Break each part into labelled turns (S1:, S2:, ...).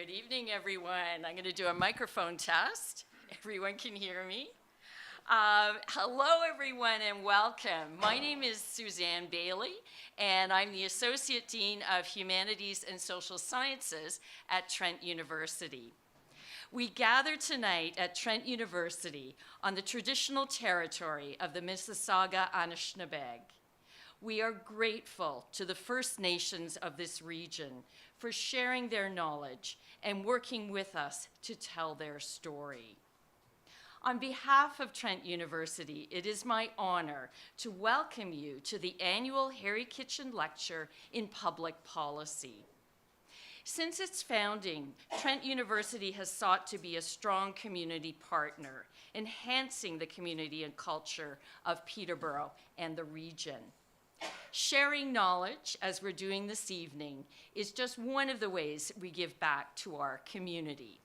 S1: Good evening, everyone. I'm going to do a microphone test. Everyone can hear me. Hello, everyone, and welcome. My name is Suzanne Bailey, and I'm the Associate Dean of Humanities and Social Sciences at Trent University. We gather tonight at Trent University on the traditional territory of the Mississauga Anishinaabe. We are grateful to the First Nations of this region for sharing their knowledge and working with us to tell their story. On behalf of Trent University, it is my honor to welcome you to the annual Harry Kitchen Lecture in Public Policy. Since its founding, Trent University has sought to be a strong community partner, enhancing the community and culture of Peterborough and the region. Sharing knowledge, as we're doing this evening, is just one of the ways we give back to our community.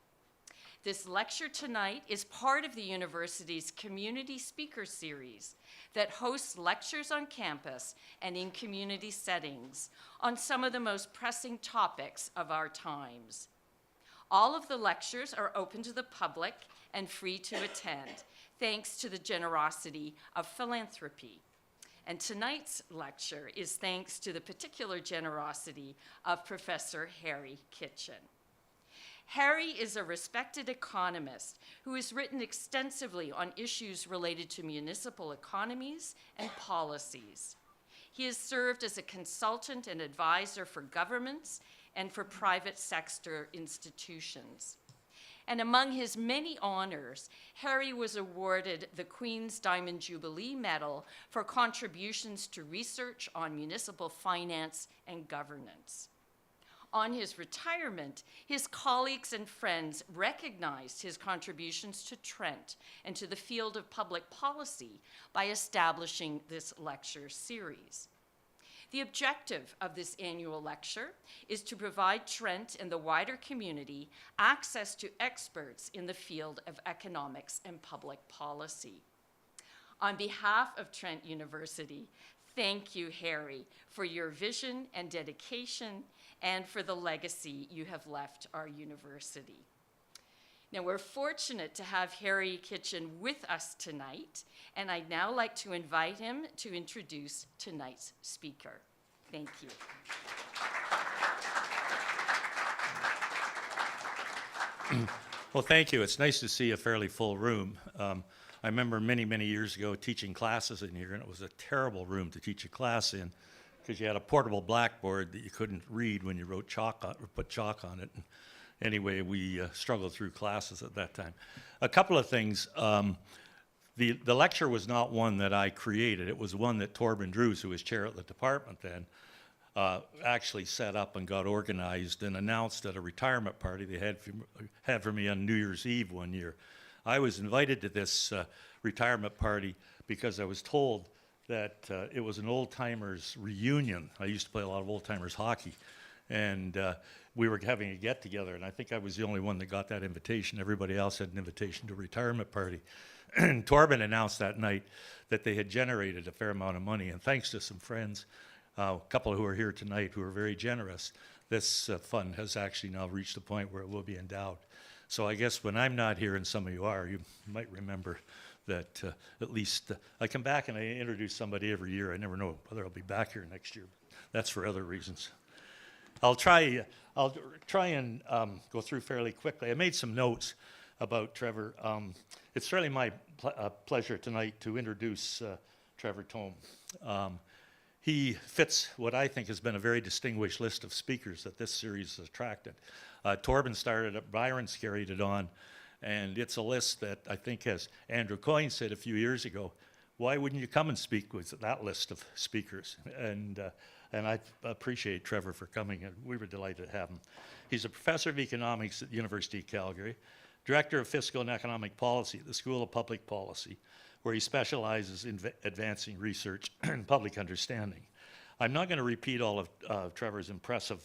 S1: This lecture tonight is part of the university's Community Speaker Series that hosts lectures on campus and in community settings on some of the most pressing topics of our times. All of the lectures are open to the public and free to attend, thanks to the generosity of philanthropy. And tonight's lecture is thanks to the particular generosity of Professor Harry Kitchen. Harry is a respected economist who has written extensively on issues related to municipal economies and policies. He has served as a consultant and advisor for governments and for private sector institutions. And among his many honors, Harry was awarded the Queen's Diamond Jubilee Medal for contributions to research on municipal finance and governance. On his retirement, his colleagues and friends recognized his contributions to Trent and to the field of public policy by establishing this lecture series. The objective of this annual lecture is to provide Trent and the wider community access to experts in the field of economics and public policy. On behalf of Trent University, thank you, Harry, for your vision and dedication and for the legacy you have left our university. Now, we're fortunate to have Harry Kitchen with us tonight, and I'd now like to invite him to introduce tonight's speaker. Thank you.
S2: Well, thank you. It's nice to see a fairly full room. I remember many, many years ago teaching classes in here, and it was a terrible room to teach a class in because you had a portable blackboard that you couldn't read when you wrote chalk on, or put chalk on it. And anyway, we struggled through classes at that time. A couple of things. The lecture was not one that I created. It was one that Torben Drews, who was chair at the department then, actually set up and got organized and announced at a retirement party they had for me on New Year's Eve one year. I was invited to this retirement party because I was told that it was an old-timers reunion. I used to play a lot of old-timers hockey, and we were having a get-together, and I think I was the only one that got that invitation. Everybody else had an invitation to a retirement party. And Torben announced that night that they had generated a fair amount of money, and thanks to some friends, a couple who are here tonight who are very generous, this fund has actually now reached a point where it will be endowed. So I guess when I'm not here, and some of you are, you might remember that at least I come back and I introduce somebody every year. I never know whether I'll be back here next year. That's for other reasons. I'll try and go through fairly quickly. I made some notes about Trevor. It's really my pleasure tonight to introduce Trevor Tombe. He fits what I think has been a very distinguished list of speakers that this series has attracted. Torben started it, Byron's carried it on, and it's a list that I think, as Andrew Coyne said a few years ago, why wouldn't you come and speak with that list of speakers? And I appreciate Trevor for coming, and we were delighted to have him. He's a professor of economics at the University of Calgary, director of fiscal and economic policy at the School of Public Policy, where he specializes in advancing research and public understanding. I'm not going to repeat all of Trevor's impressive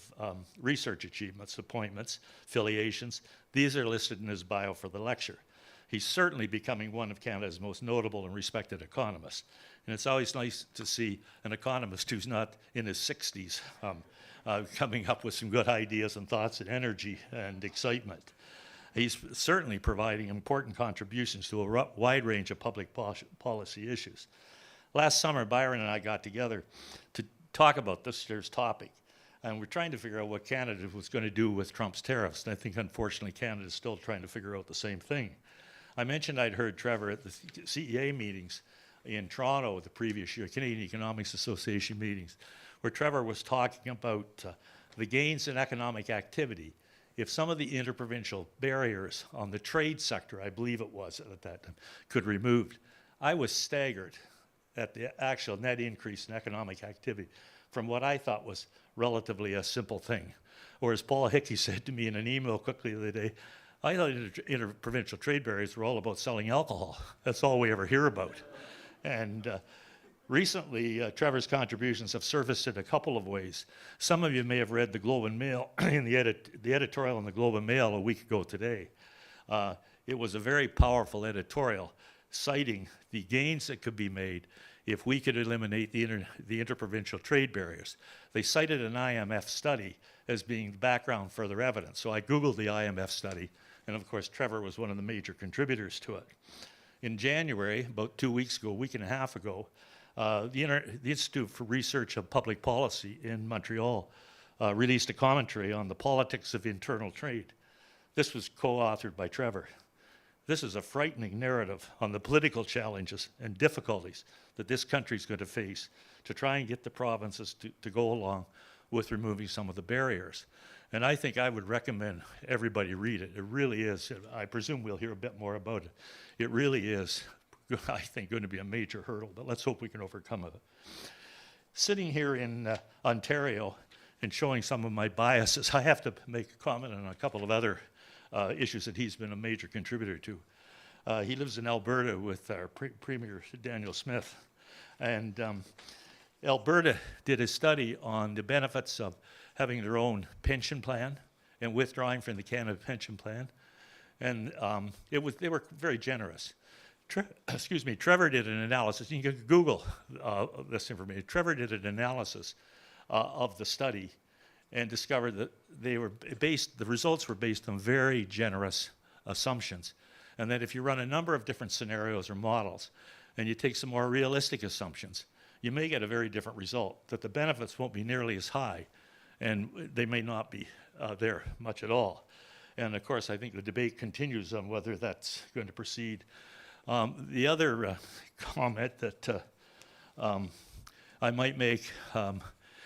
S2: research achievements, appointments, affiliations. These are listed in his bio for the lecture. He's certainly becoming one of Canada's most notable and respected economists. And it's always nice to see an economist who's not in his 60s coming up with some good ideas and thoughts and energy and excitement. He's certainly providing important contributions to a wide range of public policy issues. Last summer, Byron and I got together to talk about this year's topic, and we're trying to figure out what Canada was going to do with Trump's tariffs. And I think, unfortunately, Canada's still trying to figure out the same thing. I mentioned I'd heard Trevor at the CEA meetings in Toronto the previous year, Canadian Economics Association meetings, where Trevor was talking about the gains in economic activity. If some of the interprovincial barriers on the trade sector, I believe it was at that time, could be removed, I was staggered at the actual net increase in economic activity from what I thought was relatively a simple thing. Or as Paul Hickey said to me in an email quickly the other day, I thought interprovincial trade barriers were all about selling alcohol. That's all we ever hear about. And recently, Trevor's contributions have surfaced in a couple of ways. Some of you may have read the Globe and Mail, in the editorial in the Globe and Mail a week ago today. It was a very powerful editorial citing the gains that could be made if we could eliminate the interprovincial trade barriers. They cited an IMF study as being background for their evidence. So I Googled the IMF study, and of course, Trevor was one of the major contributors to it. In January, about 2 weeks ago, a week and a half ago, the Institute for Research of Public Policy in Montreal released a commentary on the politics of internal trade. This was co-authored by Trevor. This is a frightening narrative on the political challenges and difficulties that this country is going to face to try and get the provinces to go along with removing some of the barriers. And I think I would recommend everybody read it. It really is. I presume we'll hear a bit more about it. It really is, I think, going to be a major hurdle, but let's hope we can overcome it. Sitting here in Ontario and showing some of my biases, I have to make a comment on a couple of other issues that he's been a major contributor to. He lives in Alberta with our Premier Daniel Smith. And Alberta did a study on the benefits of having their own pension plan and withdrawing from the Canada Pension Plan. And they were very generous. Trevor did an analysis. You can Google this information. Trevor did an analysis of the study and discovered that the results were based on very generous assumptions. And that if you run a number of different scenarios or models and you take some more realistic assumptions, you may get a very different result, that the benefits won't be nearly as high and they may not be there much at all. And of course, I think the debate continues on whether that's going to proceed. The other comment that I might make,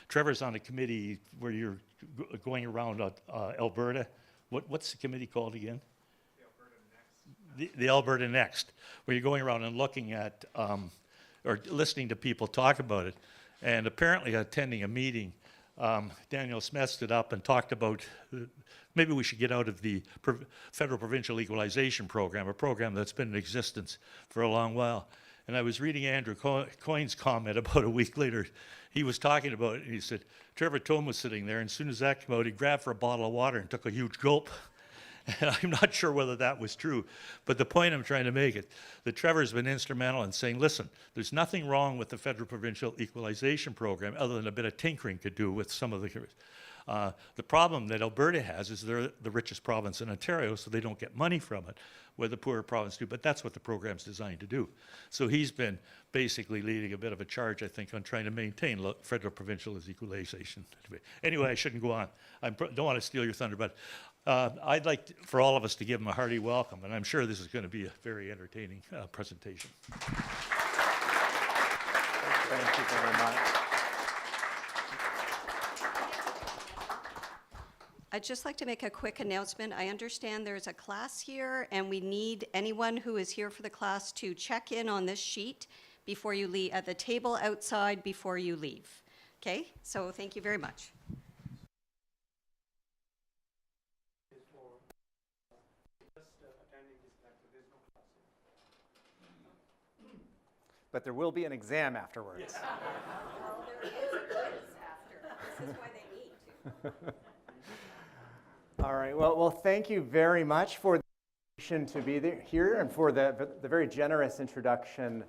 S2: Trevor's on a committee where you're going around Alberta. What's the committee called again? The Alberta Next, where you're going around and looking at or listening to people talk about it. And apparently attending a meeting, Daniel Smith stood up and talked about maybe we should get out of the federal provincial equalization program, a program that's been in existence for a long while. And I was reading Andrew Coyne's comment about a week later. He was talking about it, and he said, Trevor Tombe was sitting there, and as soon as that came out, he grabbed for a bottle of water and took a huge gulp. And I'm not sure whether that was true, but the point I'm trying to make is that Trevor's been instrumental in saying, listen, there's nothing wrong with the federal provincial equalization program other than a bit of tinkering could do with some of the problem that Alberta has is they're the richest province in Ontario, so they don't get money from it, where the poorer province do, but that's what the program's designed to do. So he's been basically leading a bit of a charge, I think, on trying to maintain federal provincial equalization. Anyway, I shouldn't go on. I don't want to steal your thunder, but I'd like for all of us to give him a hearty welcome, and I'm sure this is going to be a very entertaining presentation.
S3: Thank you very much.
S4: I'd just like to make a quick announcement. I understand there's a class here, and we need anyone who is here for the class to check in on this sheet before you leave, at the table outside before you leave. Okay, so thank you very much.
S3: But there will be an exam afterwards.
S4: Well, there is a quiz after. This is why they need to.
S3: All right, well, thank you very much for the invitation to be here and for the very generous introduction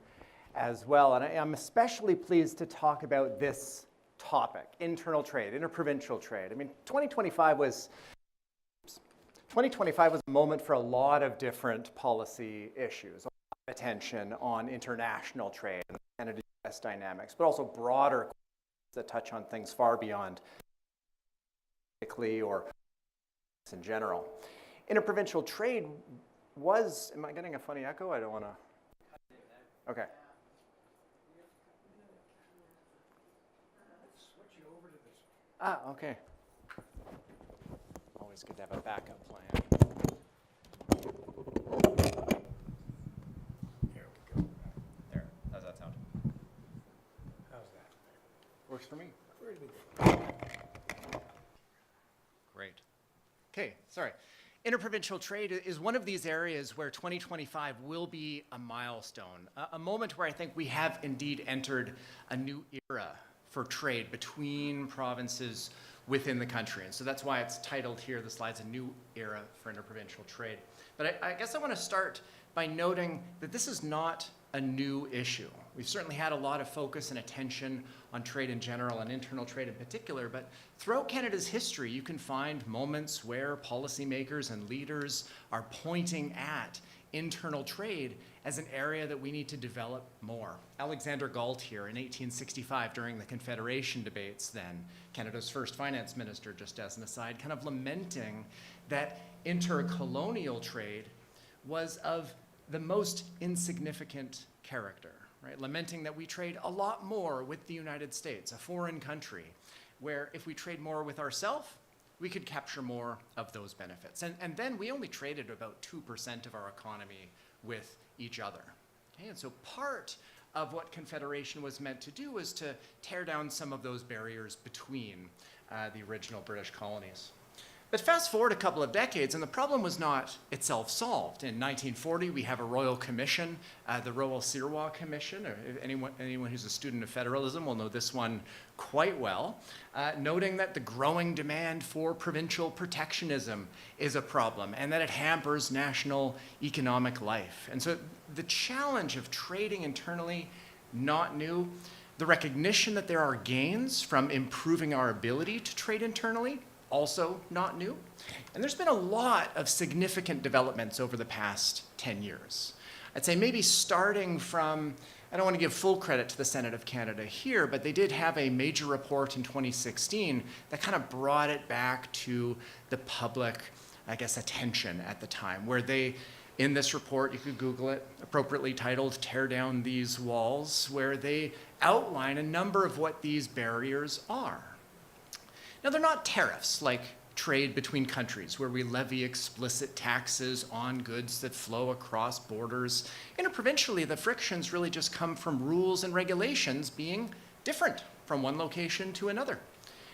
S3: as well. And I'm especially pleased to talk about this topic, internal trade, interprovincial trade. I mean, 2025 was a moment for a lot of different policy issues, a lot of attention on international trade and Canada-US dynamics, but also broader questions that touch on things far beyond or in general. Interprovincial trade was, am I getting a funny echo? I don't want to. Okay. Okay. Always good to have a backup plan. Here we go. There. How's that sound? How's that? Works for me. Great. Okay, sorry. Interprovincial trade is one of these areas where 2025 will be a milestone, a moment where I think we have indeed entered a new era for trade between provinces within the country. And so that's why it's titled here, the slide's A New Era for Interprovincial Trade. But I guess I want to start by noting that this is not a new issue. We've certainly had a lot of focus and attention on trade in general and internal trade in particular, but throughout Canada's history, you can find moments where policymakers and leaders are pointing at internal trade as an area that we need to develop more. Alexander Galt here in 1865 during the Confederation debates then, Canada's first finance minister, just as an aside, kind of lamenting that intercolonial trade was of the most insignificant character, right? Lamenting that we trade a lot more with the United States, a foreign country, where if we trade more with ourselves, we could capture more of those benefits. And then we only traded about 2% of our economy with each other. Okay? And so part of what Confederation was meant to do was to tear down some of those barriers between the original British colonies. But fast forward a couple of decades, and the problem was not itself solved. In 1940, we have a royal commission, the Royal-Sirois Commission. Or anyone who's a student of federalism will know this one quite well, noting that the growing demand for provincial protectionism is a problem, and that it hampers national economic life. And so the challenge of trading internally, not new. The recognition that there are gains from improving our ability to trade internally, also not new. And there's been a lot of significant developments over the past 10 years. I'd say maybe starting from, I don't want to give full credit to the Senate of Canada here, but they did have a major report in 2016 that kind of brought it back to the public, I guess, attention at the time, where they, in this report, you could Google it, appropriately titled, Tear Down These Walls, where they outline a number of what these barriers are. Now, they're not tariffs like trade between countries where we levy explicit taxes on goods that flow across borders. Interprovincially, the frictions really just come from rules and regulations being different from one location to another.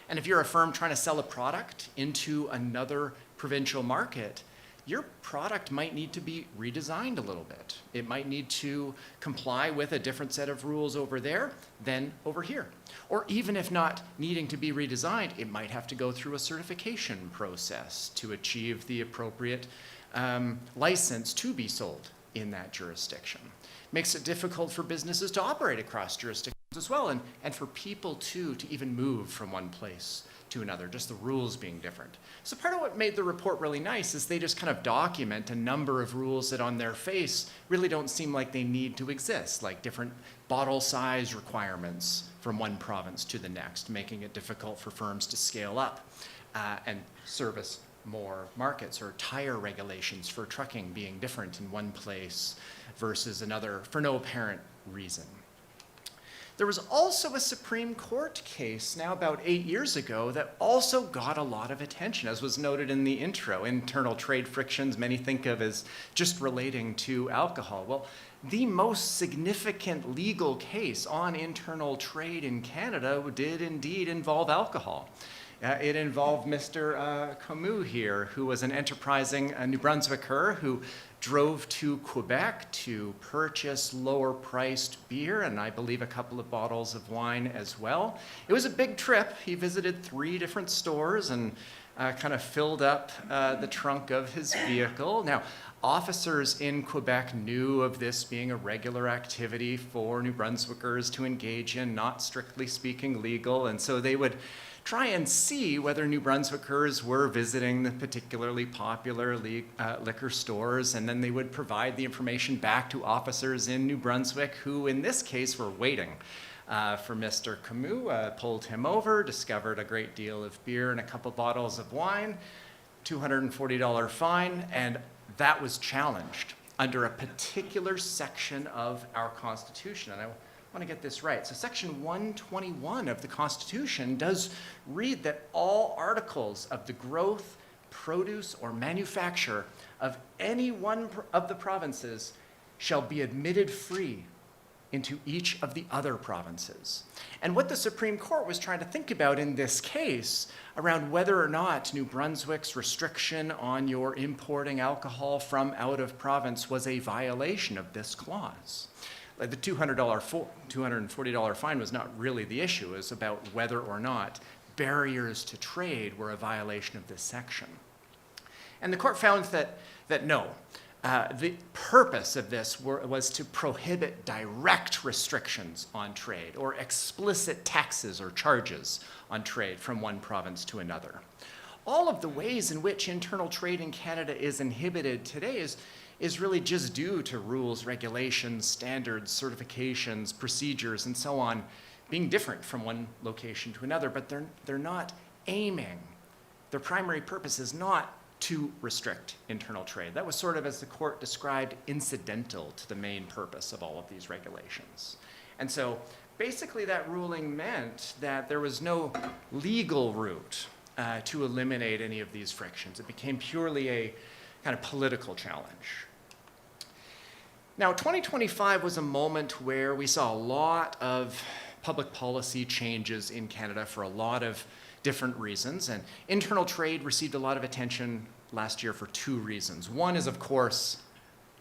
S3: And if you're a firm trying to sell a product into another provincial market, your product might need to be redesigned a little bit. It might need to comply with a different set of rules over there than over here. Or even if not needing to be redesigned, it might have to go through a certification process to achieve the appropriate license to be sold in that jurisdiction. Makes it difficult for businesses to operate across jurisdictions as well, and for people too to even move from one place to another, just the rules being different. So part of what made the report really nice is they just kind of document a number of rules that on their face really don't seem like they need to exist, like different bottle size requirements from one province to the next, making it difficult for firms to scale up and service more markets, or tire regulations for trucking being different in one place versus another for no apparent reason. There was also a Supreme Court case now about 8 years ago that also got a lot of attention, as was noted in the intro. Internal trade frictions many think of as just relating to alcohol. Well, the most significant legal case on internal trade in Canada did indeed involve alcohol. It involved Mr. Camus here, who was an enterprising New Brunswicker who drove to Quebec to purchase lower-priced beer, and I believe a couple of bottles of wine as well. It was a big trip. He visited 3 different stores and kind of filled up the trunk of his vehicle. Now, Officers in Quebec knew of this being a regular activity for New Brunswickers to engage in, not strictly speaking legal, and so they would try and see whether New Brunswickers were visiting the particularly popular liquor stores, and then they would provide the information back to officers in New Brunswick who, in this case, were waiting for Mr. Camus, pulled him over, discovered a great deal of beer and a couple bottles of wine, $240 fine, and that was challenged under a particular section of our Constitution. And I want to get this right. So Section 121 of the Constitution does read that all articles of the growth, produce, or manufacture of any one of the provinces shall be admitted free into each of the other provinces. And what the Supreme Court was trying to think about in this case around whether or not New Brunswick's restriction on your importing alcohol from out of province was a violation of this clause. Like the $240 fine was not really the issue. It was about whether or not barriers to trade were a violation of this section. And the court found that no. The purpose of this was to prohibit direct restrictions on trade or explicit taxes or charges on trade from one province to another. All of the ways in which internal trade in Canada is inhibited today is really just due to rules, regulations, standards, certifications, procedures, and so on being different from one location to another, but they're not aiming. Their primary purpose is not to restrict internal trade. That was sort of, as the court described, incidental to the main purpose of all of these regulations. And so basically that ruling meant that there was no legal route to eliminate any of these frictions. It became purely a kind of political challenge. Now, 2025 was a moment where we saw a lot of public policy changes in Canada for a lot of different reasons, and internal trade received a lot of attention last year for two reasons. One is, of course,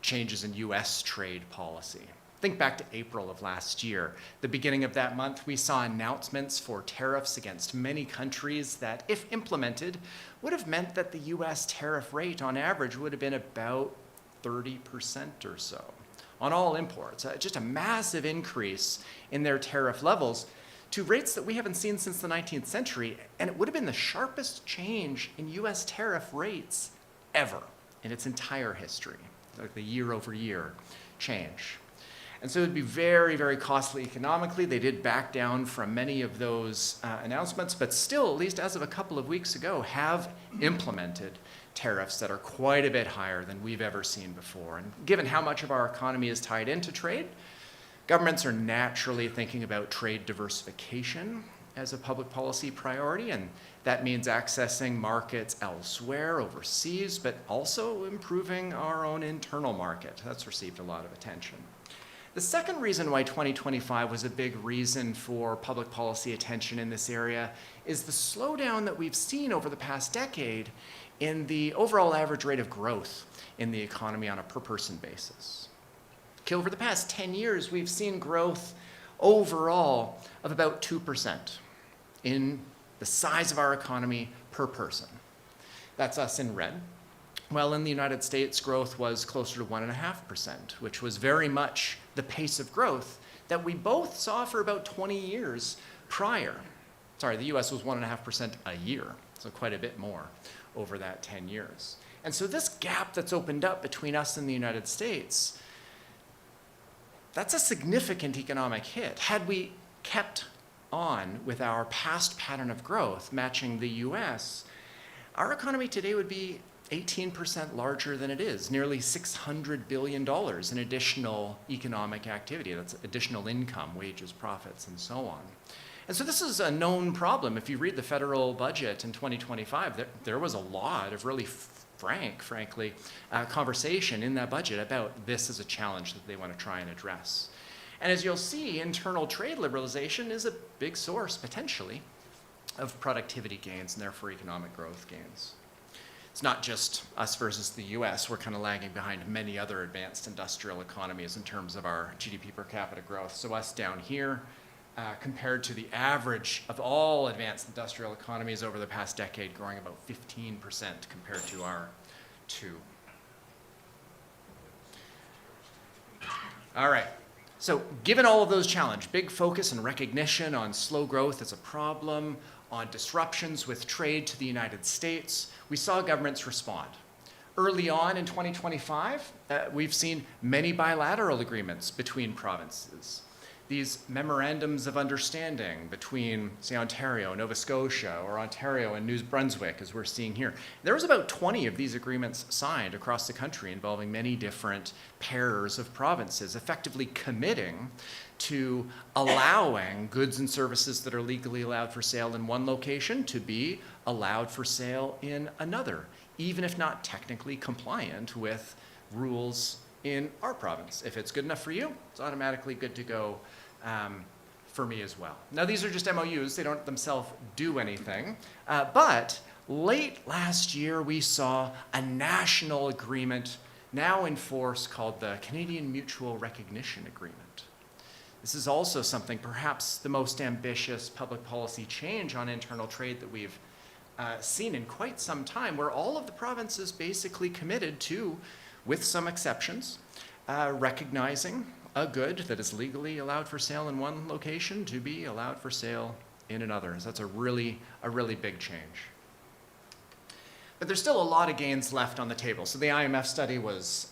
S3: changes in US trade policy. Think back to April of last year. The beginning of that month, we saw announcements for tariffs against many countries that, if implemented, would have meant that the US tariff rate on average would have been about 30% or so on all imports. Just a massive increase in their tariff levels to rates that we haven't seen since the 19th century, and it would have been the sharpest change in US tariff rates ever in its entire history, like the year-over-year change. And so it would be very, very costly economically. They did back down from many of those announcements, but still, at least as of a couple of weeks ago, have implemented tariffs that are quite a bit higher than we've ever seen before. And given how much of our economy is tied into trade, governments are naturally thinking about trade diversification as a public policy priority, and that means accessing markets elsewhere, overseas, but also improving our own internal market. That's received a lot of attention. The second reason why 2025 was a big reason for public policy attention in this area is the slowdown that we've seen over the past decade in the overall average rate of growth in the economy on a per-person basis. Okay, over the past 10 years, we've seen growth overall of about 2% in the size of our economy per person. That's us in red. Well, in the United States, growth was closer to 1.5%, which was very much the pace of growth that we both saw for about 20 years prior. Sorry, the US was 1.5% a year, so quite a bit more over that 10 years. And so this gap that's opened up between us and the United States, that's a significant economic hit. Had we kept on with our past pattern of growth matching the US, our economy today would be 18% larger than it is, nearly $600 billion in additional economic activity. That's additional income, wages, profits, and so on. And so this is a known problem. If you read the federal budget in 2025, there was a lot of really frankly, conversation in that budget about this as a challenge that they want to try and address. And as you'll see, internal trade liberalization is a big source, potentially, of productivity gains and therefore economic growth gains. It's not just us versus the US. We're kind of lagging behind many other advanced industrial economies in terms of our GDP per capita growth. So us down here, compared to the average of all advanced industrial economies over the past decade, growing about 15% compared to our 2. All right. So given all of those challenges, big focus and recognition on slow growth as a problem, on disruptions with trade to the United States, we saw governments respond. Early on in 2025, we've seen many bilateral agreements between provinces. These memorandums of understanding between, say, Ontario, Nova Scotia, or Ontario and New Brunswick, as we're seeing here. There was about 20 of these agreements signed across the country involving many different pairs of provinces, effectively committing to allowing goods and services that are legally allowed for sale in one location to be allowed for sale in another, even if not technically compliant with rules in our province. If it's good enough for you, it's automatically good to go for me as well. Now, these are just MOUs. They don't themselves do anything. But late last year, we saw a national agreement now in force called the Canadian Mutual Recognition Agreement. This is also something, perhaps the most ambitious public policy change on internal trade that we've seen in quite some time, where all of the provinces basically committed to, with some exceptions, recognizing a good that is legally allowed for sale in one location to be allowed for sale in another. So that's a really big change. But there's still a lot of gains left on the table. So the IMF study was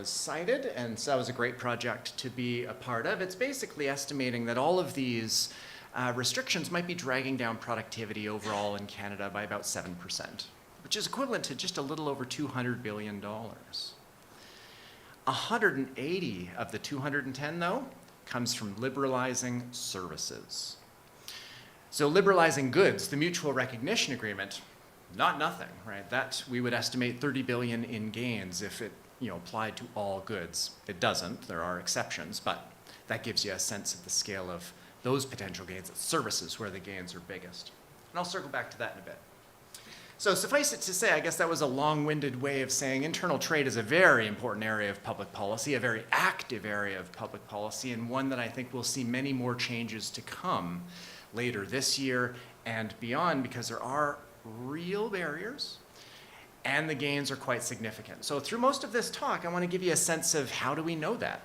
S3: cited, and so that was a great project to be a part of. It's basically estimating that all of these restrictions might be dragging down productivity overall in Canada by about 7%, which is equivalent to just a little over $200 billion. 180 of the 210, though, comes from liberalizing services. So liberalizing goods, the mutual recognition agreement, not nothing, right? That we would estimate 30 billion in gains if it, applied to all goods. It doesn't. There are exceptions, but that gives you a sense of the scale of those potential gains. It's services where the gains are biggest. And I'll circle back to that in a bit. So suffice it to say, I guess that was a long-winded way of saying internal trade is a very important area of public policy, a very active area of public policy, and one that I think we'll see many more changes to come later this year and beyond, because there are real barriers and the gains are quite significant. So through most of this talk, I want to give you a sense of how do we know that,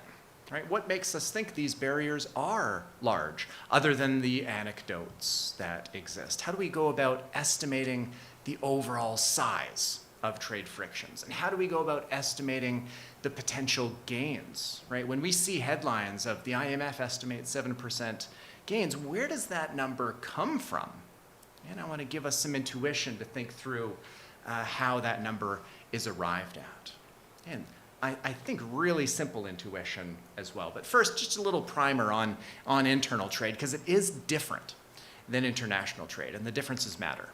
S3: right? What makes us think these barriers are large, other than the anecdotes that exist? How do we go about estimating the overall size of trade frictions? And how do we go about estimating the potential gains, right? When we see headlines of the IMF estimates 7% gains, where does that number come from? And I want to give us some intuition to think through how that number is arrived at. And I think really simple intuition as well. But first, just a little primer on internal trade, because it is different than international trade, and the differences matter.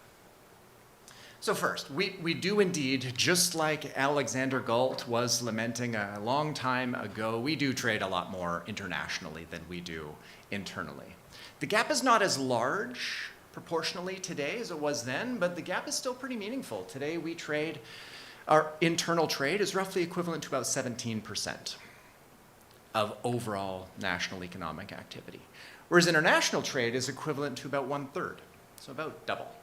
S3: So first, we do indeed, just like Alexander Galt was lamenting a long time ago, we do trade a lot more internationally than we do internally. The gap is not as large proportionally today as it was then, but the gap is still pretty meaningful. Today our internal trade is roughly equivalent to about 17% of overall national economic activity, whereas international trade is equivalent to about 1/3, so about double.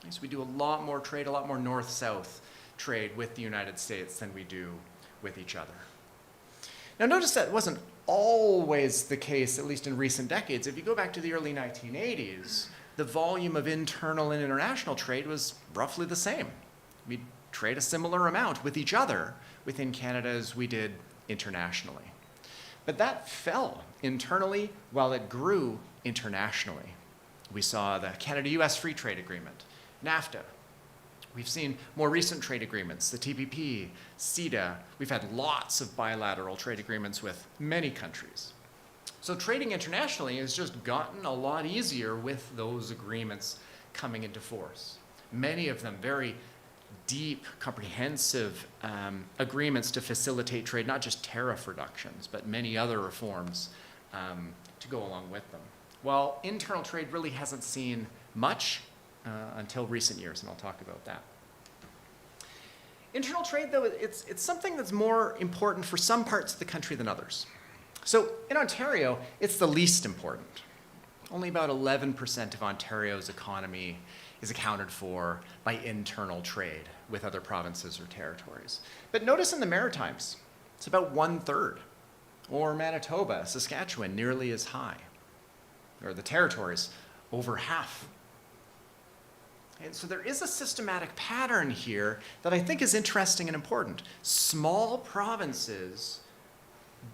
S3: So we do a lot more trade, a lot more north-south trade with the United States than we do with each other. Now notice that wasn't always the case, at least in recent decades. If you go back to the early 1980s, the volume of internal and international trade was roughly the same. We trade a similar amount with each other within Canada as we did internationally. But that fell internally while it grew internationally. We saw the Canada-US Free Trade Agreement, NAFTA. We've seen more recent trade agreements, the TPP, CETA. We've had lots of bilateral trade agreements with many countries. So trading internationally has just gotten a lot easier with those agreements coming into force. Many of them very deep, comprehensive agreements to facilitate trade, not just tariff reductions, but many other reforms to go along with them. While internal trade really hasn't seen much until recent years, and I'll talk about that. Internal trade, though, it's something that's more important for some parts of the country than others. So in Ontario, it's the least important. Only about 11% of Ontario's economy is accounted for by internal trade with other provinces or territories. But notice in the Maritimes, it's about 1/3 Or Manitoba, Saskatchewan, nearly as high. Or the territories, over half. And so there is a systematic pattern here that I think is interesting and important. Small provinces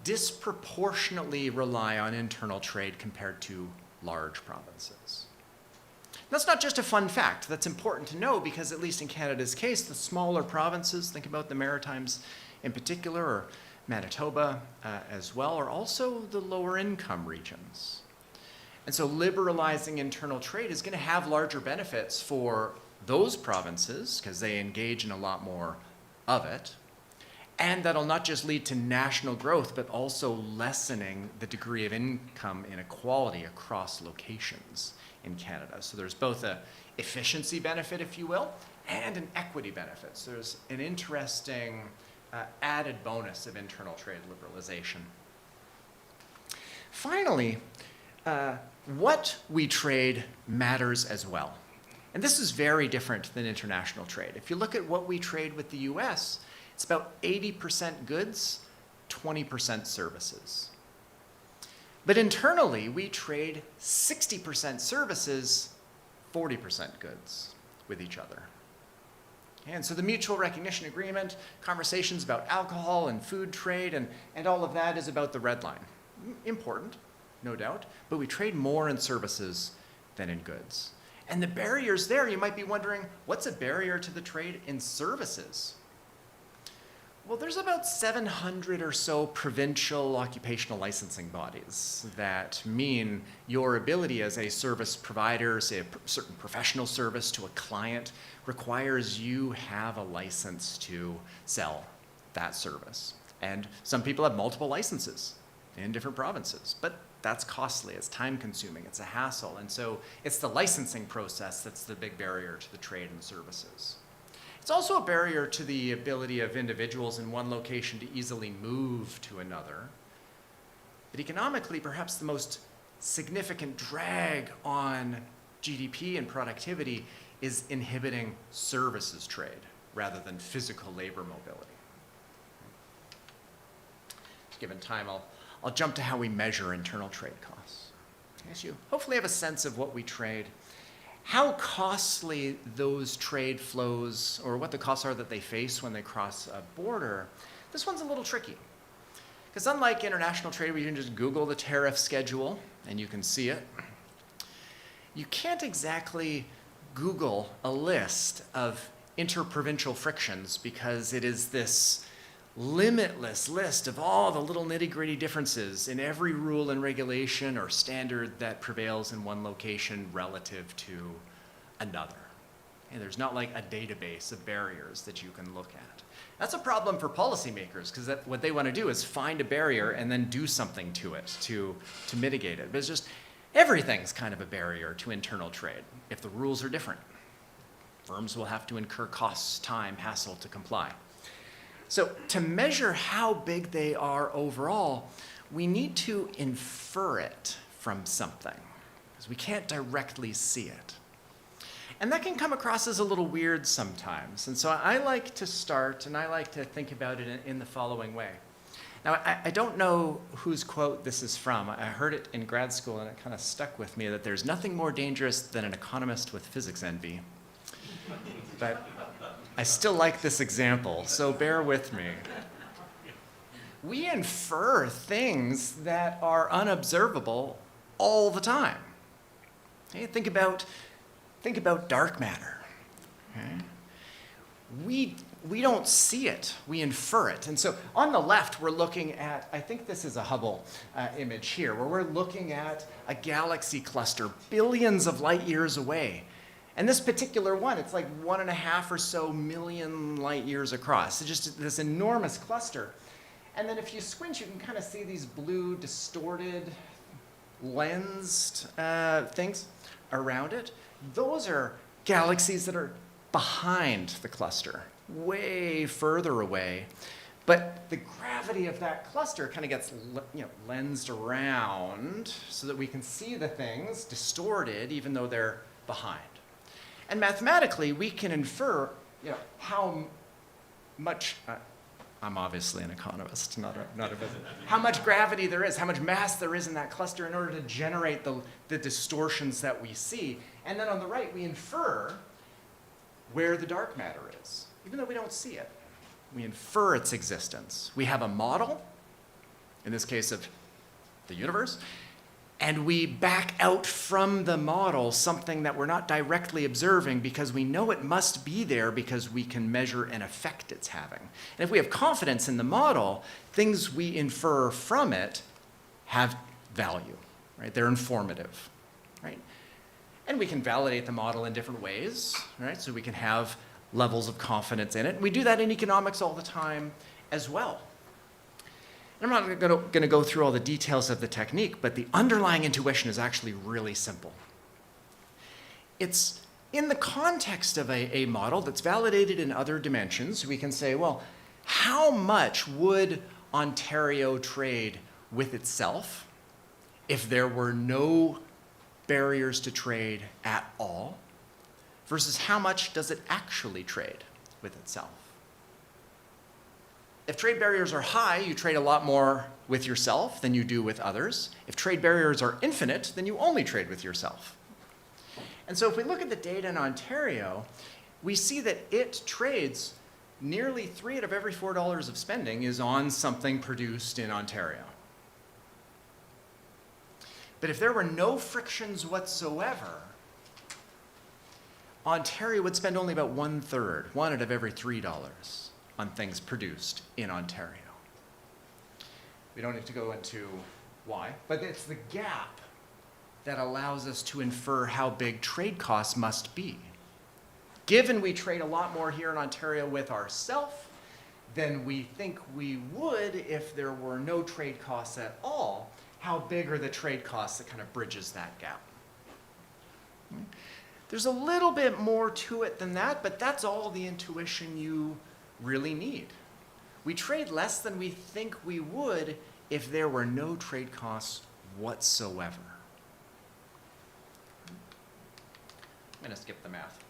S3: disproportionately rely on internal trade compared to large provinces. That's not just a fun fact. That's important to know because, at least in Canada's case, the smaller provinces, think about the Maritimes in particular, or Manitoba as well, are also the lower income regions. And so liberalizing internal trade is going to have larger benefits for those provinces because they engage in a lot more of it. And that'll not just lead to national growth, but also lessening the degree of income inequality across locations in Canada. So there's both an efficiency benefit, if you will, and an equity benefit. So there's an interesting added bonus of internal trade liberalization. Finally, what we trade matters as well. And this is very different than international trade. If you look at what we trade with the US, it's about 80% goods, 20% services. But internally, we trade 60% services, 40% goods with each other. And so the mutual recognition agreement, conversations about alcohol and food trade, and all of that is about the red line. Important, no doubt, but we trade more in services than in goods. And the barriers there, you might be wondering, what's a barrier to the trade in services? Well, there's about 700 or so provincial occupational licensing bodies that mean your ability as a service provider, say a certain professional service to a client, requires you have a license to sell that service. And some people have multiple licenses in different provinces, but that's costly, it's time consuming, it's a hassle. And so it's the licensing process that's the big barrier to the trade and services. It's also a barrier to the ability of individuals in one location to easily move to another. But economically, perhaps the most significant drag on GDP and productivity is inhibiting services trade rather than physical labor mobility. Given time, I'll jump to how we measure internal trade costs. As you hopefully have a sense of what we trade, how costly those trade flows, or what the costs are that they face when they cross a border, this one's a little tricky. Because unlike international trade where you can just Google the tariff schedule and you can see it, you can't exactly Google a list of interprovincial frictions because it is this limitless list of all the little nitty-gritty differences in every rule and regulation or standard that prevails in one location relative to another. And there's not like a database of barriers that you can look at. That's a problem for policymakers because what they want to do is find a barrier and then do something to it to mitigate it. But it's just everything's kind of a barrier to internal trade if the rules are different. Firms will have to incur costs, time, hassle to comply. So to measure how big they are overall, we need to infer it from something, because we can't directly see it. And that can come across as a little weird sometimes. And so I like to start, and I like to think about it in the following way. Now, I don't know whose quote this is from. I heard it in grad school, and it kind of stuck with me, that there's nothing more dangerous than an economist with physics envy. But I still like this example, so bear with me. We infer things that are unobservable all the time. Okay? Think about dark matter. Okay? We don't see it, we infer it. And so on the left, we're looking at, I think this is a Hubble image here, where we're looking at a galaxy cluster billions of light years away. And this particular one, it's like 1.5 or so million light years across. It's just this enormous cluster. And then if you squint, you can kind of see these blue, distorted, lensed things around it. Those are galaxies that are behind the cluster, way further away. But the gravity of that cluster kind of gets lensed around so that we can see the things distorted even though they're behind. And mathematically, we can infer how much I'm obviously an economist, not a physicist. How much gravity there is, how much mass there is in that cluster in order to generate the distortions that we see. And then on the right, we infer where the dark matter is, even though we don't see it. We infer its existence. We have a model, in this case of the universe, and we back out from the model something that we're not directly observing because we know it must be there because we can measure an effect it's having. And if we have confidence in the model, things we infer from it have value, right? They're informative, right? And we can validate the model in different ways, right? So we can have levels of confidence in it. We do that in economics all the time as well. I'm not going to go through all the details of the technique, but the underlying intuition is actually really simple. It's in the context of a model that's validated in other dimensions. We can say, well, how much would Ontario trade with itself if there were no barriers to trade at all, versus how much does it actually trade with itself? If trade barriers are high, you trade a lot more with yourself than you do with others. If trade barriers are infinite, then you only trade with yourself. And so if we look at the data in Ontario, we see that it trades nearly 3 out of every $4 of spending is on something produced in Ontario. But if there were no frictions whatsoever, Ontario would spend only about 1/3, 1 out of every $3 on things produced in Ontario. We don't need to go into why, but it's the gap that allows us to infer how big trade costs must be. Given we trade a lot more here in Ontario with ourselves than we think we would if there were no trade costs at all, how big are the trade costs that kind of bridges that gap? There's a little bit more to it than that, but that's all the intuition you really need. We trade less than we think we would if there were no trade costs whatsoever. I'm going to skip the math.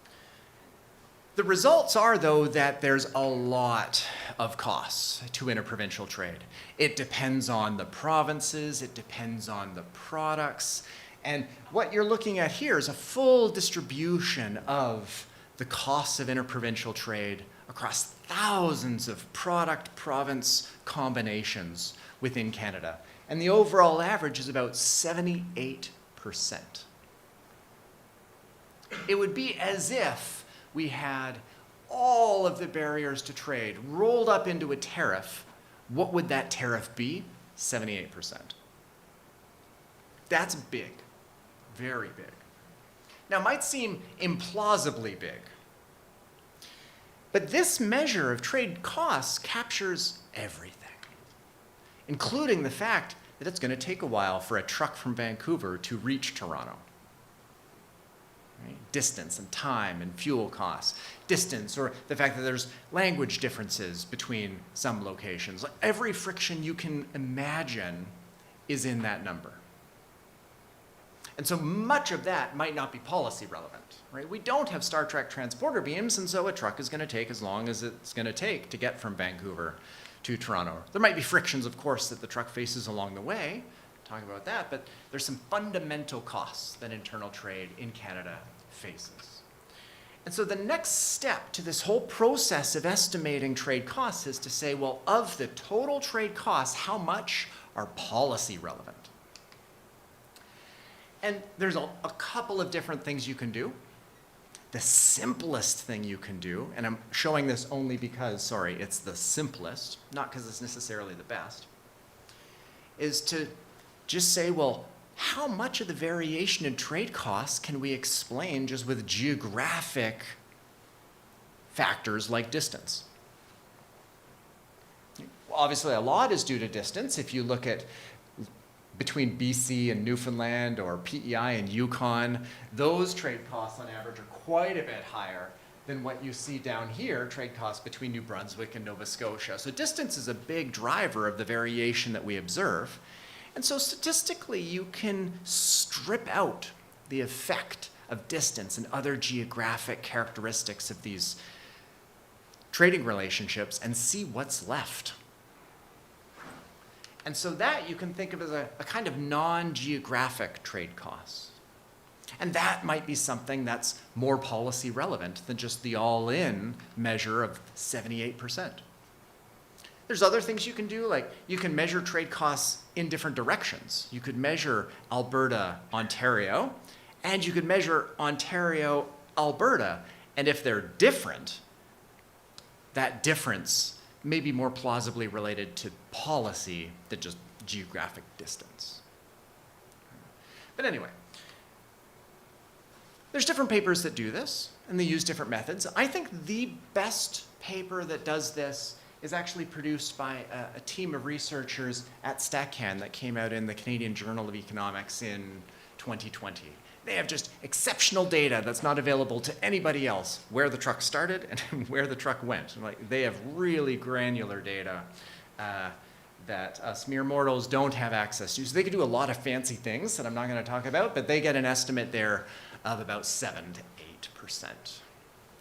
S3: The results are, though, that there's a lot of costs to interprovincial trade. It depends on the provinces, it depends on the products, and what you're looking at here is a full distribution of the costs of interprovincial trade across thousands of product-province combinations within Canada. And the overall average is about 78%. It would be as if we had all of the barriers to trade rolled up into a tariff. What would that tariff be? 78%. That's big, very big. Now, it might seem implausibly big, but this measure of trade costs captures everything, including the fact that it's going to take a while for a truck from Vancouver to reach Toronto. Right? Distance and time and fuel costs. Distance, or the fact that there's language differences between some locations. Every friction you can imagine is in that number. And so much of that might not be policy relevant, right? We don't have Star Trek transporter beams, and so a truck is going to take as long as it's going to take to get from Vancouver to Toronto. There might be frictions, of course, that the truck faces along the way, talking about that, but there's some fundamental costs that internal trade in Canada faces. And so the next step to this whole process of estimating trade costs is to say, well, of the total trade costs, how much are policy relevant? And there's a couple of different things you can do. The simplest thing you can do, and I'm showing this only because, sorry, it's the simplest, not because it's necessarily the best, is to just say, well, how much of the variation in trade costs can we explain just with geographic factors like distance? Well, obviously, a lot is due to distance. If you look at between BC and Newfoundland or PEI and Yukon, those trade costs on average are quite a bit higher than what you see down here, trade costs between New Brunswick and Nova Scotia. So distance is a big driver of the variation that we observe. And so statistically, you can strip out the effect of distance and other geographic characteristics of these trading relationships and see what's left. And so that you can think of as a kind of non-geographic trade costs. And that might be something that's more policy relevant than just the all-in measure of 78%. There's other things you can do, like you can measure trade costs in different directions. You could measure Alberta, Ontario, and you could measure Ontario, Alberta. And if they're different, that difference may be more plausibly related to policy than just geographic distance. But anyway, there's different papers that do this, and they use different methods. I think the best paper that does this is actually produced by a team of researchers at StatCan that came out in the Canadian Journal of Economics in 2020. They have just exceptional data that's not available to anybody else, where the truck started and where the truck went. Like, they have really granular data that us mere mortals don't have access to. So they can do a lot of fancy things that I'm not going to talk about, but they get an estimate there of about 7 to 8%.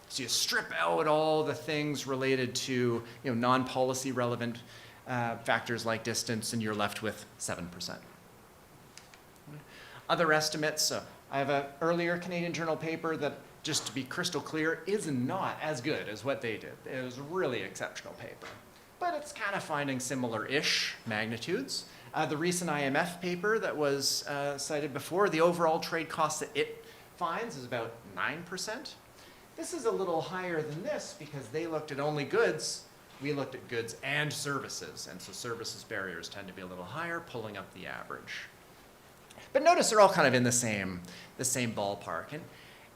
S3: So you strip out all the things related to non-policy relevant factors like distance, and you're left with 7%. Other estimates, I have an earlier Canadian Journal paper that, just to be crystal clear, is not as good as what they did. It was a really exceptional paper. But it's kind of finding similar-ish magnitudes. The recent IMF paper that was cited before, the overall trade cost that it finds is about 9%. This is a little higher than this because they looked at only goods. We looked at goods and services, and so services barriers tend to be a little higher, pulling up the average. But notice they're all kind of in the same ballpark.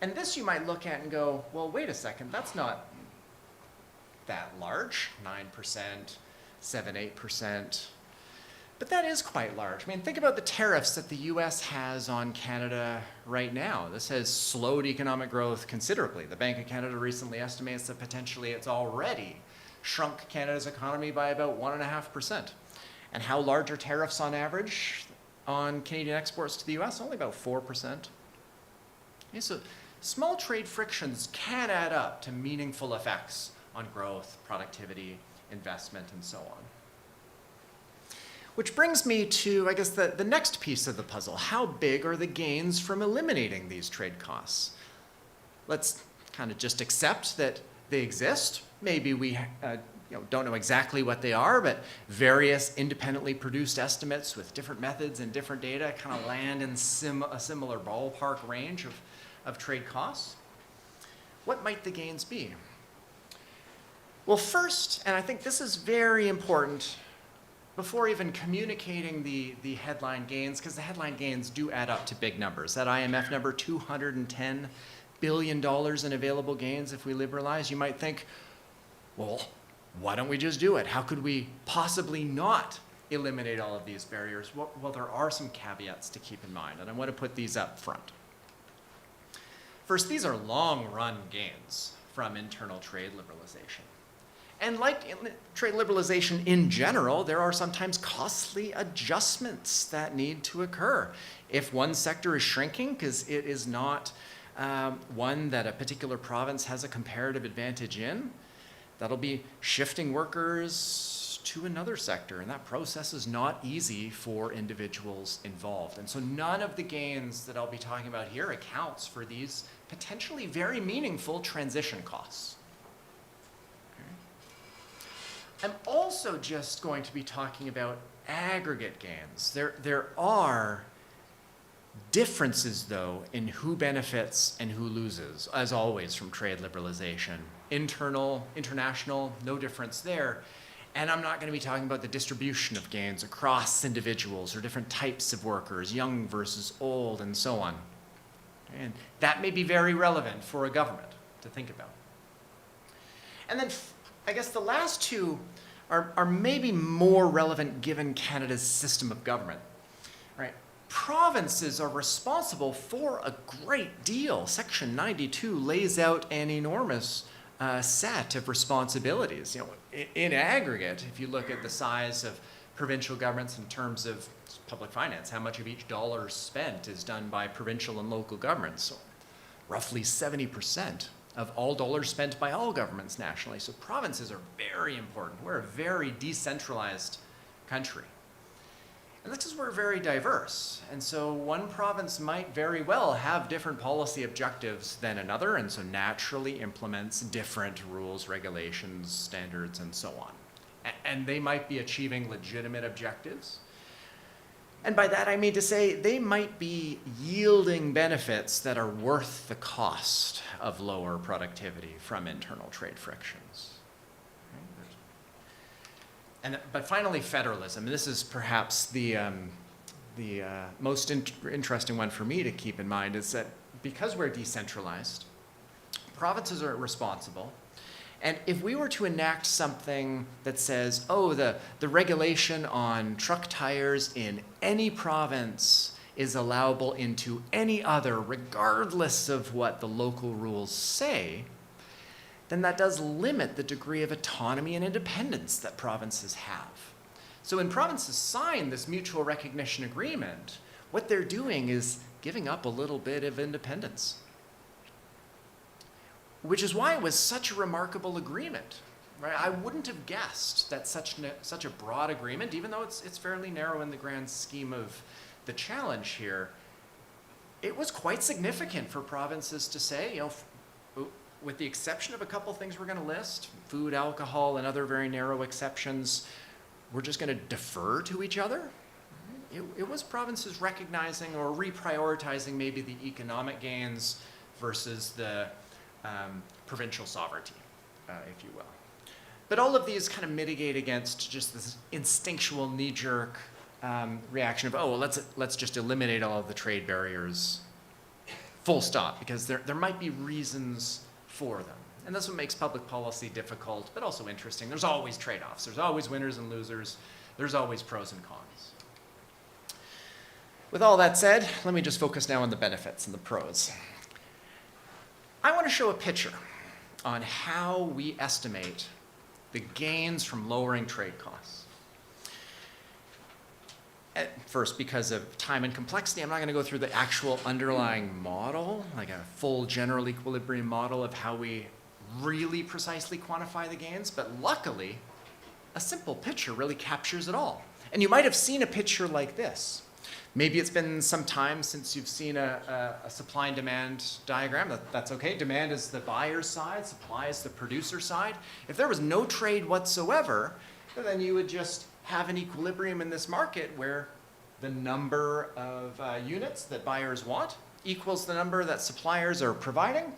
S3: And this you might look at and go, well, wait a second, that's not that large, 9%, 7, 8%. But that is quite large. I mean, think about the tariffs that the US has on Canada right now. This has slowed economic growth considerably. The Bank of Canada recently estimates that potentially it's already shrunk Canada's economy by about 1.5%. And how large are tariffs on average on Canadian exports to the US? Only about 4%. Okay, so small trade frictions can add up to meaningful effects on growth, productivity, investment, and so on. Which brings me to, I guess, the next piece of the puzzle. How big are the gains from eliminating these trade costs? Let's kind of just accept that they exist. Maybe we don't know exactly what they are, but various independently produced estimates with different methods and different data kind of land in a similar ballpark range of trade costs. What might the gains be? Well, first, and I think this is very important, before even communicating the headline gains, because the headline gains do add up to big numbers. That IMF number, $210 billion in available gains if we liberalize, you might think, well, why don't we just do it? How could we possibly not eliminate all of these barriers? Well, there are some caveats to keep in mind, and I want to put these up front. First, these are long-run gains from internal trade liberalization. And like trade liberalization in general, there are sometimes costly adjustments that need to occur. If one sector is shrinking because it is not one that a particular province has a comparative advantage in, that'll be shifting workers to another sector, and that process is not easy for individuals involved. And so none of the gains that I'll be talking about here accounts for these potentially very meaningful transition costs. I'm also just going to be talking about aggregate gains. There are differences, though, in who benefits and who loses, as always, from trade liberalization. Internal, international, no difference there. And I'm not going to be talking about the distribution of gains across individuals or different types of workers, young versus old, and so on. And that may be very relevant for a government to think about. And then I guess the last two are maybe more relevant given Canada's system of government. Right? Provinces are responsible for a great deal. Section 92 lays out an enormous set of responsibilities. In aggregate, if you look at the size of provincial governments in terms of public finance, how much of each dollar spent is done by provincial and local governments. So roughly 70% of all dollars spent by all governments nationally. So provinces are very important. We're a very decentralized country. And that's because we're very diverse. And so one province might very well have different policy objectives than another, and so naturally implements different rules, regulations, standards, and so on. And they might be achieving legitimate objectives. And by that I mean to say they might be yielding benefits that are worth the cost of lower productivity from internal trade frictions. But finally, federalism. This is perhaps the most interesting one for me to keep in mind, is that because we're decentralized, provinces are responsible. And if we were to enact something that says, oh, the regulation on truck tires in any province is allowable into any other, regardless of what the local rules say, then that does limit the degree of autonomy and independence that provinces have. So when provinces sign this mutual recognition agreement, what they're doing is giving up a little bit of independence. Which is why it was such a remarkable agreement, right? I wouldn't have guessed that such a broad agreement, even though it's fairly narrow in the grand scheme of the challenge here, it was quite significant for provinces to say, you know, with the exception of a couple things we're going to list, food, alcohol, and other very narrow exceptions, we're just going to defer to each other. It was provinces recognizing or reprioritizing maybe the economic gains versus the provincial sovereignty, if you will. But all of these kind of mitigate against just this instinctual knee-jerk reaction of, oh, well, let's just eliminate all of the trade barriers, full stop, because there might be reasons for them. And that's what makes public policy difficult, but also interesting. There's always trade-offs. There's always winners and losers. There's always pros and cons. With all that said, let me just focus now on the benefits and the pros. I want to show a picture on how we estimate the gains from lowering trade costs. At first, because of time and complexity, I'm not going to go through the actual underlying model, like a full general equilibrium model of how we really precisely quantify the gains, but luckily, a simple picture really captures it all. And you might have seen a picture like this. Maybe it's been some time since you've seen a supply and demand diagram. That's okay. Demand is the buyer's side, supply is the producer's side. If there was no trade whatsoever, then you would just have an equilibrium in this market where the number of units that buyers want equals the number that suppliers are providing,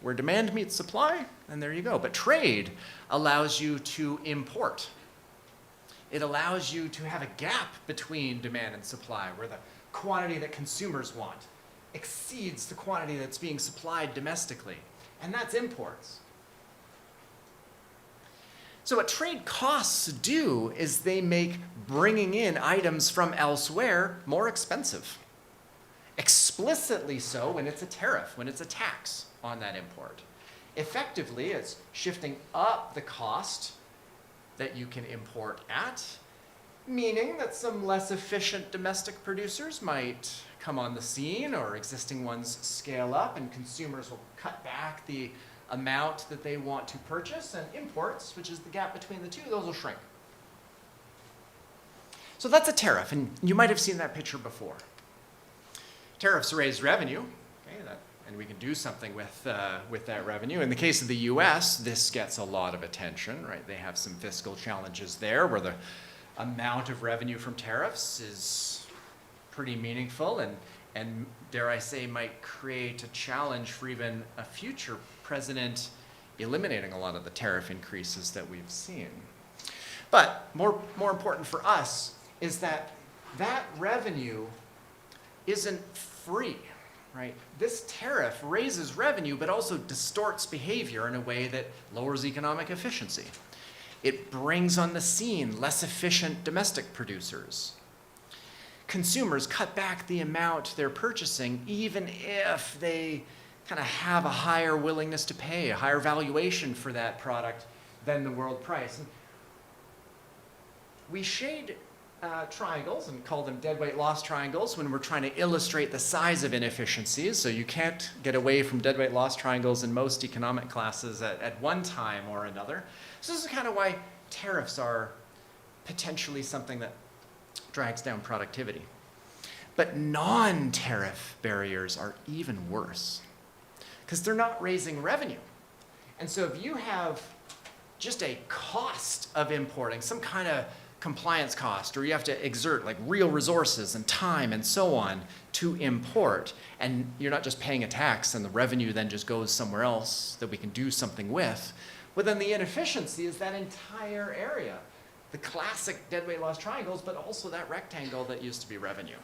S3: where demand meets supply, and there you go. But trade allows you to import. It allows you to have a gap between demand and supply, where the quantity that consumers want exceeds the quantity that's being supplied domestically, and that's imports. So what trade costs do is they make bringing in items from elsewhere more expensive. Explicitly so when it's a tariff, when it's a tax on that import. Effectively, it's shifting up the cost that you can import at, meaning that some less efficient domestic producers might come on the scene, or existing ones scale up, and consumers will cut back the amount that they want to purchase, and imports, which is the gap between the two, those will shrink. So that's a tariff, and you might have seen that picture before. Tariffs raise revenue, okay, and we can do something with that revenue. In the case of the US, this gets a lot of attention, right? They have some fiscal challenges there where the amount of revenue from tariffs is pretty meaningful, and dare I say, might create a challenge for even a future president eliminating a lot of the tariff increases that we've seen. But more important for us is that revenue isn't free, right? This tariff raises revenue, but also distorts behavior in a way that lowers economic efficiency. It brings on the scene less efficient domestic producers. Consumers cut back the amount they're purchasing, even if they kind of have a higher willingness to pay, a higher valuation for that product than the world price. And we shade triangles and call them deadweight loss triangles when we're trying to illustrate the size of inefficiencies. So you can't get away from deadweight loss triangles in most economic classes at one time or another. So this is kind of why tariffs are potentially something that drags down productivity. But non-tariff barriers are even worse because they're not raising revenue. And so if you have just a cost of importing, some kind of compliance cost, or you have to exert like real resources and time and so on to import, and you're not just paying a tax and the revenue then just goes somewhere else that we can do something with, well then the inefficiency is that entire area. The classic deadweight loss triangles, but also that rectangle that used to be revenue.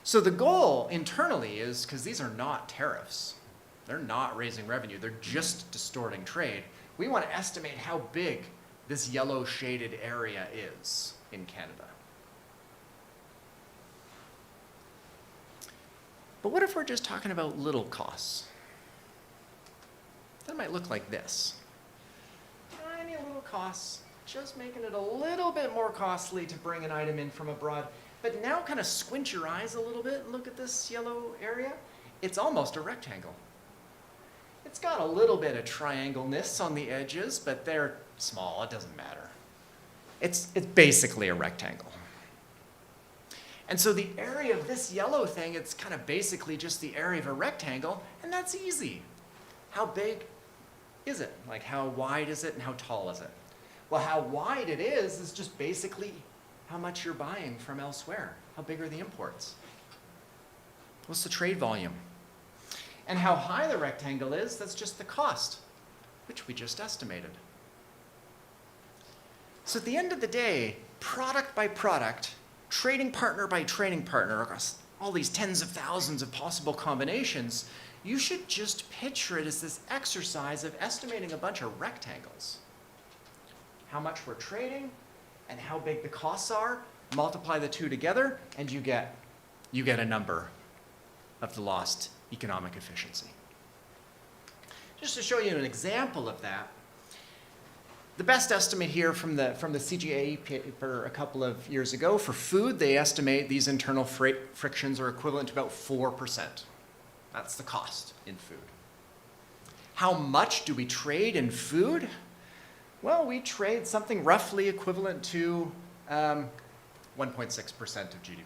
S3: So the goal internally is, because these are not tariffs, they're not raising revenue, they're just distorting trade. We want to estimate how big this yellow shaded area is in Canada. But what if we're just talking about little costs? That might look like this. Tiny little costs, just making it a little bit more costly to bring an item in from abroad. But now kind of squint your eyes a little bit and look at this yellow area. It's almost a rectangle. It's got a little bit of triangle-ness on the edges, but they're small, it doesn't matter. It's basically a rectangle. And so the area of this yellow thing, it's kind of basically just the area of a rectangle, and that's easy. How big is it? Like how wide is it and how tall is it? Well, how wide it is just basically how much you're buying from elsewhere. How big are the imports? What's the trade volume? And how high the rectangle is, that's just the cost, which we just estimated. So at the end of the day, product by product, trading partner by trading partner, across all these tens of thousands of possible combinations, you should just picture it as this exercise of estimating a bunch of rectangles. How much we're trading and how big the costs are, multiply the two together, and you get a number of the lost economic efficiency. Just to show you an example of that, the best estimate here from the CGA paper a couple of years ago for food, they estimate these internal frictions are equivalent to about 4%. That's the cost in food. How much do we trade in food? Well, we trade something roughly equivalent to 1.6% of GDP.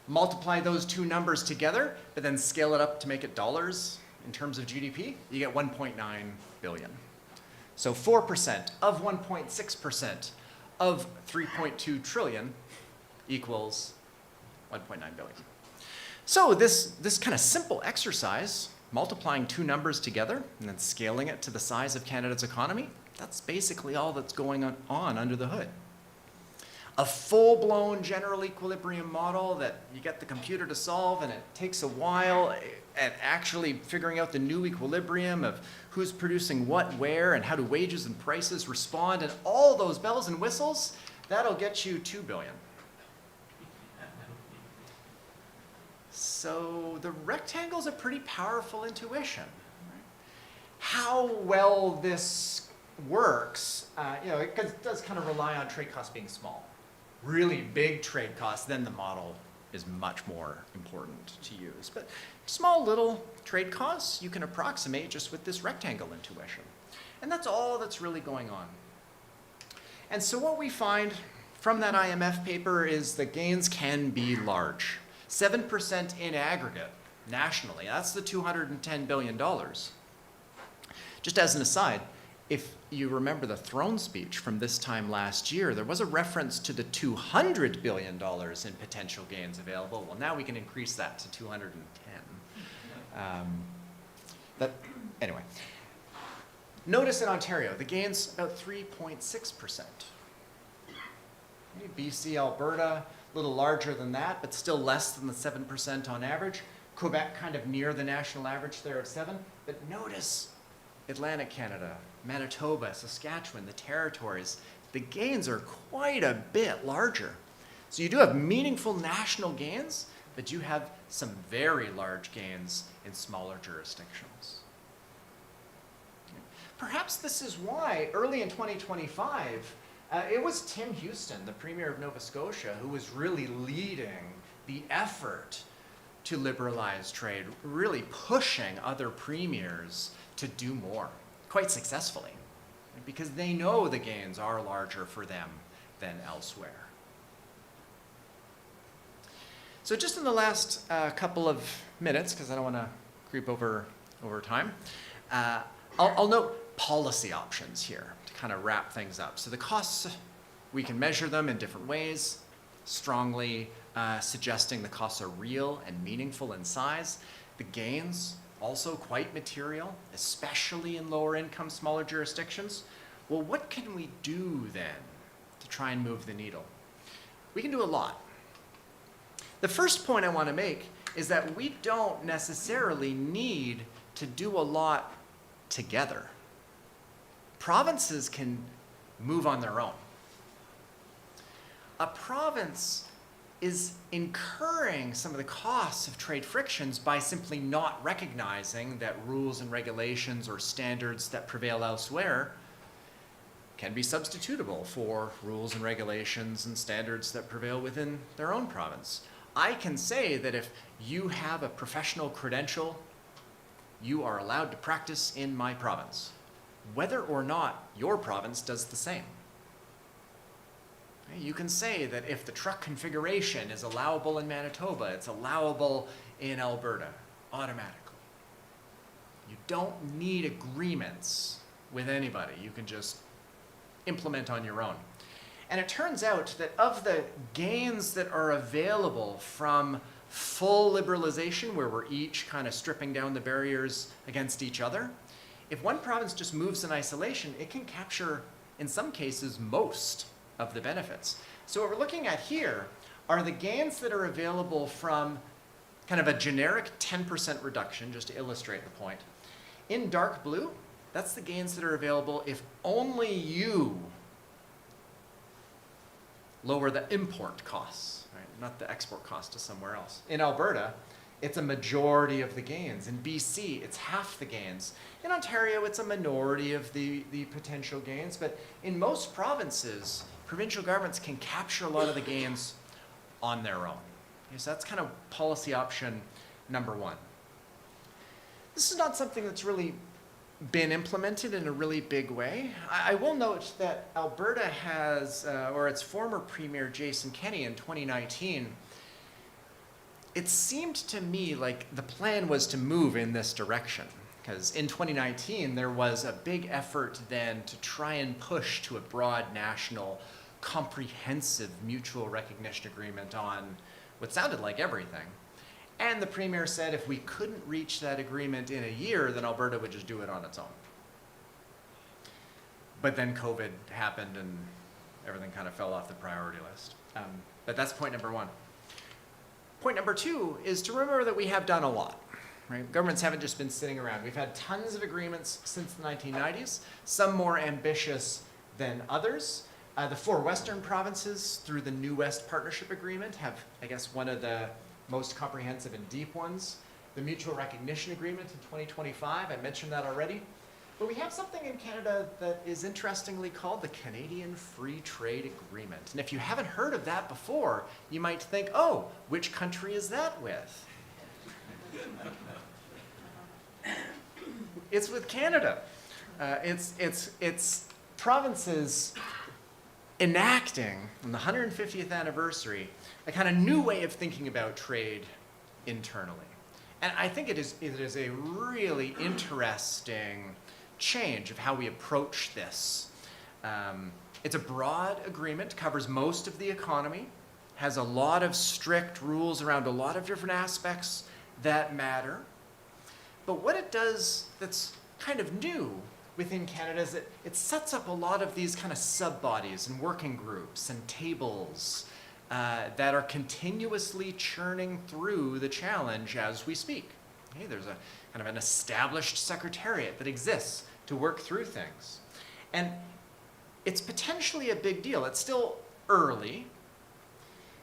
S3: Multiply those two numbers together, but then scale it up to make it dollars in terms of GDP, you get 1.9 billion. So 4% of 1.6% of 3.2 trillion equals 1.9 billion. So this kind of simple exercise, multiplying two numbers together and then scaling it to the size of Canada's economy, that's basically all that's going on under the hood. A full-blown general equilibrium model that you get the computer to solve and it takes a while, and actually figuring out the new equilibrium of who's producing what where and how do wages and prices respond and all those bells and whistles, that'll get you 2 billion. So the rectangle's a pretty powerful intuition. How well this works, it does kind of rely on trade costs being small. Really big trade costs, then the model is much more important to use. But small little trade costs you can approximate just with this rectangle intuition. And that's all that's really going on. And so what we find from that IMF paper is that gains can be large. 7% in aggregate, nationally, that's the $210 billion. Just as an aside, if you remember the throne speech from this time last year, there was a reference to the $200 billion in potential gains available. Well, now we can increase that to 210. But anyway, notice in Ontario, the gain's about 3.6%. BC, Alberta, a little larger than that, but still less than the 7% on average. Quebec kind of near the national average there at 7. But notice Atlantic Canada, Manitoba, Saskatchewan, the territories, the gains are quite a bit larger. So you do have meaningful national gains, but you have some very large gains in smaller jurisdictions. perhaps this is why early in 2025, it was Tim Houston, the Premier of Nova Scotia, who was really leading the effort to liberalize trade, really pushing other premiers to do more, quite successfully, because they know the gains are larger for them than elsewhere. So just in the last couple of minutes, because I don't want to creep over time, I'll note policy options here to kind of wrap things up. So the costs, we can measure them in different ways, strongly suggesting the costs are real and meaningful in size. The gains, also quite material, especially in lower income, smaller jurisdictions. Well, what can we do then to try and move the needle? We can do a lot. The first point I want to make is that we don't necessarily need to do a lot together. Provinces can move on their own. A province is incurring some of the costs of trade frictions by simply not recognizing that rules and regulations or standards that prevail elsewhere can be substitutable for rules and regulations and standards that prevail within their own province. I can say that if you have a professional credential, you are allowed to practice in my province, whether or not your province does the same. You can say that if the truck configuration is allowable in Manitoba, it's allowable in Alberta automatically. You don't need agreements with anybody. You can just implement on your own. And it turns out that of the gains that are available from full liberalization, where we're each kind of stripping down the barriers against each other, if one province just moves in isolation, it can capture, in some cases, most of the benefits. So what we're looking at here are the gains that are available from kind of a generic 10% reduction, just to illustrate the point. In dark blue, that's the gains that are available if only you lower the import costs, right? Not the export cost to somewhere else. In Alberta, it's a majority of the gains. In BC, it's half the gains. In Ontario, it's a minority of the potential gains, but in most provinces, provincial governments can capture a lot of the gains on their own. Okay, so that's kind of policy option number one. This is not something that's really been implemented in a really big way. I will note that Alberta has, or its former Premier Jason Kenney in 2019, it seemed to me like the plan was to move in this direction. Because in 2019, there was a big effort then to try and push to a broad national comprehensive mutual recognition agreement on what sounded like everything. And the Premier said if we couldn't reach that agreement in a year, then Alberta would just do it on its own. But then COVID happened and everything kind of fell off the priority list. But that's point number one. Point number two is to remember that we have done a lot. Right? Governments haven't just been sitting around. We've had tons of agreements since the 1990s, some more ambitious than others. The four Western provinces, through the New West Partnership Agreement, have, I guess, one of the most comprehensive and deep ones. The Mutual Recognition Agreement in 2025, I mentioned that already. But we have something in Canada that is interestingly called the Canadian Free Trade Agreement. And if you haven't heard of that before, you might think, oh, which country is that with? It's with Canada. It's provinces enacting on the 150th anniversary a kind of new way of thinking about trade internally. And I think it is a really interesting change of how we approach this. It's a broad agreement, covers most of the economy, has a lot of strict rules around a lot of different aspects that matter. But what it does that's kind of new within Canada is it sets up a lot of these kind of sub-bodies and working groups and tables that are continuously churning through the challenge as we speak. Okay, there's a kind of an established secretariat that exists to work through things. And it's potentially a big deal. It's still early,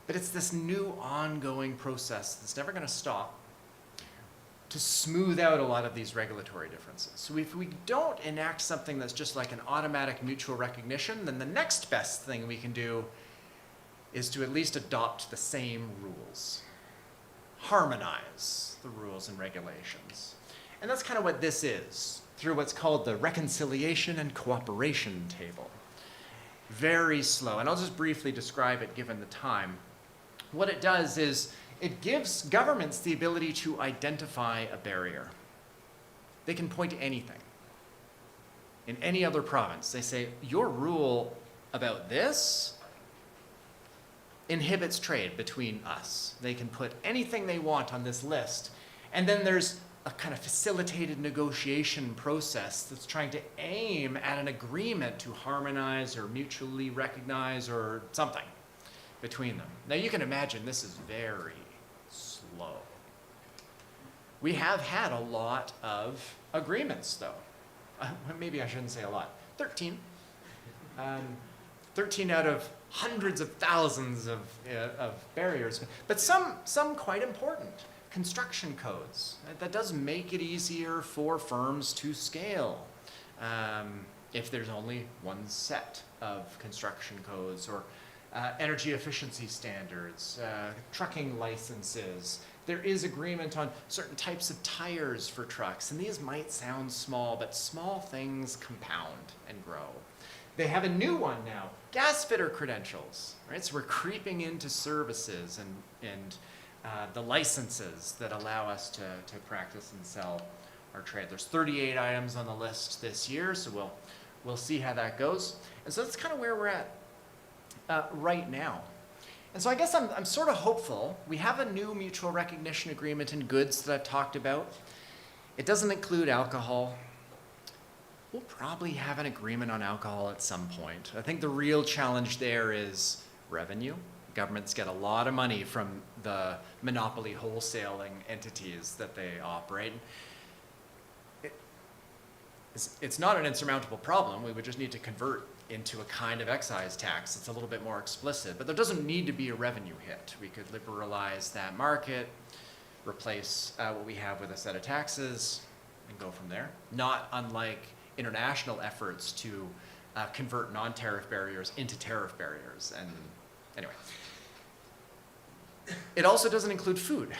S3: but it's this new ongoing process that's never going to stop. to smooth out a lot of these regulatory differences. So if we don't enact something that's just like an automatic mutual recognition, then the next best thing we can do is to at least adopt the same rules, harmonize the rules and regulations. And that's kind of what this is, through what's called the reconciliation and cooperation table. Very slow, and I'll just briefly describe it given the time. What it does is it gives governments the ability to identify a barrier. They can point to anything. In any other province, they say, your rule about this inhibits trade between us. They can put anything they want on this list. And then there's a kind of facilitated negotiation process that's trying to aim at an agreement to harmonize or mutually recognize or something between them. Now you can imagine this is very slow. We have had a lot of agreements though. Maybe I shouldn't say a lot. 13. 13 out of hundreds of thousands of barriers, but some quite important. Construction codes. That does make it easier for firms to scale if there's only one set of construction codes, or energy efficiency standards, trucking licenses. There is agreement on certain types of tires for trucks, and these might sound small, but small things compound and grow. They have a new one now, gas fitter credentials, right? So we're creeping into services and the licenses that allow us to practice and sell our trade. There's 38 items on the list this year, so we'll see how that goes. And so that's kind of where we're at right now. And so I guess I'm sort of hopeful. We have a new mutual recognition agreement in goods that I've talked about. It doesn't include alcohol. We'll probably have an agreement on alcohol at some point. I think the real challenge there is revenue. Governments get a lot of money from the monopoly wholesaling entities that they operate. It's not an insurmountable problem. We would just need to convert into a kind of excise tax. It's a little bit more explicit, but there doesn't need to be a revenue hit. We could liberalize that market, replace what we have with a set of taxes, and go from there. Not unlike international efforts to convert non-tariff barriers into tariff barriers. And anyway, it also doesn't include food.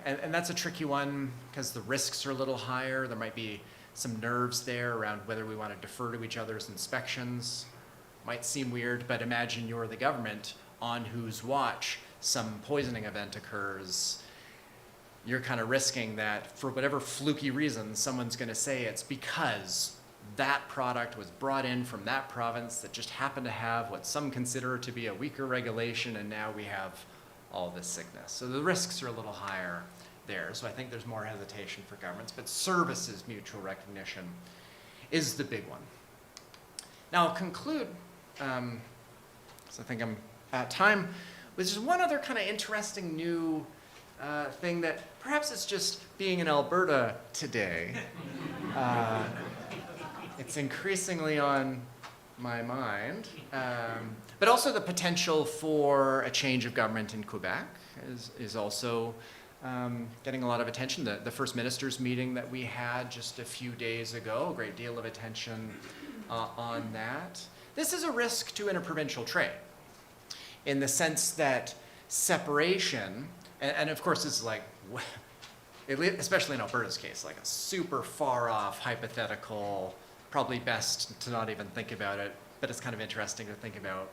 S3: And that's a tricky one because the risks are a little higher. There might be some nerves there around whether we want to defer to each other's inspections. Might seem weird, but imagine you're the government on whose watch some poisoning event occurs. You're kind of risking that for whatever fluky reason, someone's going to say it's because that product was brought in from that province that just happened to have what some consider to be a weaker regulation, and now we have all this sickness. So the risks are a little higher there. So I think there's more hesitation for governments, but services mutual recognition is the big one. Now I'll conclude, so I think I'm at time, with just one other kind of interesting new thing that perhaps it's just being in Alberta today. It's increasingly on my mind, but also the potential for a change of government in Quebec is also getting a lot of attention. The First Minister's meeting that we had just a few days ago, a great deal of attention on that. This is a risk to interprovincial trade in the sense that separation, and of course this is like, especially in Alberta's case, like a super far off hypothetical, probably best to not even think about it, but it's kind of interesting to think about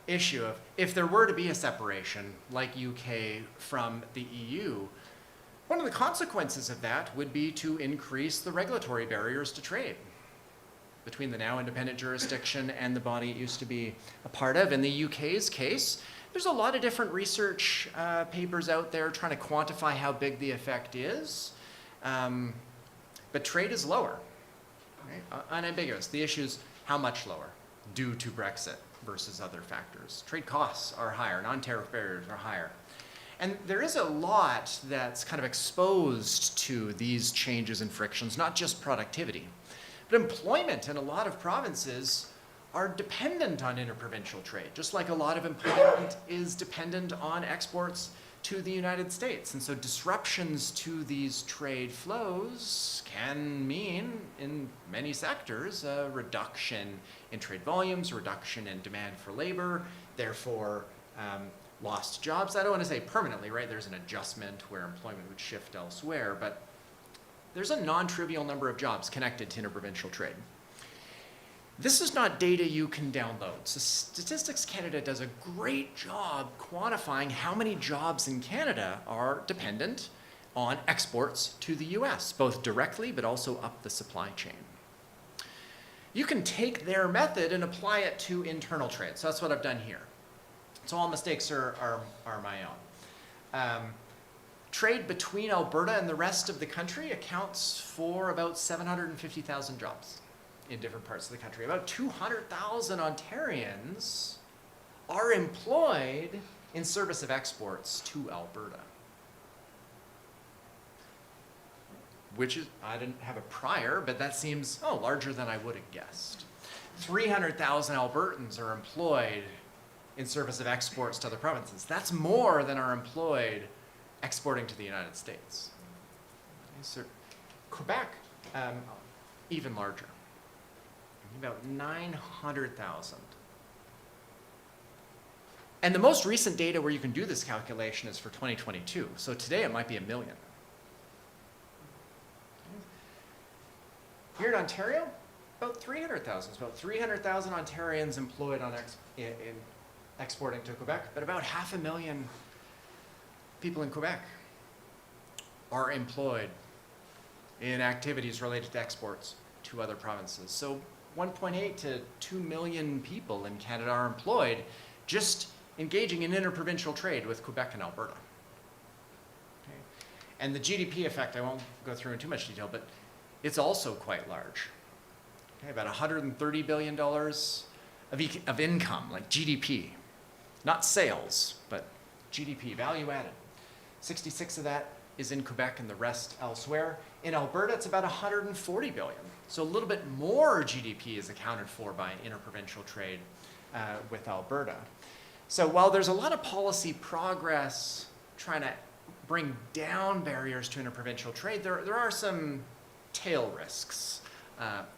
S3: issue of if there were to be a separation like UK from the EU, one of the consequences of that would be to increase the regulatory barriers to trade between the now independent jurisdiction and the body it used to be a part of. In the UK's case, there's a lot of different research papers out there trying to quantify how big the effect is, but trade is lower, right? Unambiguous. The issue is how much lower due to Brexit versus other factors. Trade costs are higher, non-tariff barriers are higher. And there is a lot that's kind of exposed to these changes and frictions, not just productivity, but employment in a lot of provinces are dependent on interprovincial trade, just like a lot of employment is dependent on exports to the United States. And so disruptions to these trade flows can mean, in many sectors, a reduction in trade volumes, a reduction in demand for labor, therefore lost jobs. I don't want to say permanently, right? There's an adjustment where employment would shift elsewhere, but there's a non-trivial number of jobs connected to interprovincial trade. This is not data you can download. So Statistics Canada does a great job quantifying how many jobs in Canada are dependent on exports to the US, both directly but also up the supply chain. You can take their method and apply it to internal trade. So that's what I've done here. So all mistakes are my own. Trade between Alberta and the rest of the country accounts for about 750,000 jobs in different parts of the country. About 200,000 Ontarians are employed in service of exports to Alberta. Which is, I didn't have a prior, but that seems, larger than I would have guessed. 300,000 Albertans are employed in service of exports to other provinces. That's more than are employed exporting to the United States. So Quebec, even larger, about 900,000. And the most recent data where you can do this calculation is for 2022. So today it might be 1 million. Here in Ontario, about 300,000. It's about 300,000 Ontarians employed on in exporting to Quebec, but about 500,000 people in Quebec are employed in activities related to exports to other provinces. So 1.8 to 2 million people in Canada are employed just engaging in interprovincial trade with Quebec and Alberta. Okay. And the GDP effect, I won't go through in too much detail, but it's also quite large. Okay, about $130 billion of income, like GDP. Not sales, but GDP, value added. 66 of that is in Quebec and the rest elsewhere. In Alberta, it's about $140 billion. So a little bit more GDP is accounted for by interprovincial trade with Alberta. So while there's a lot of policy progress trying to bring down barriers to interprovincial trade, there are some tail risks,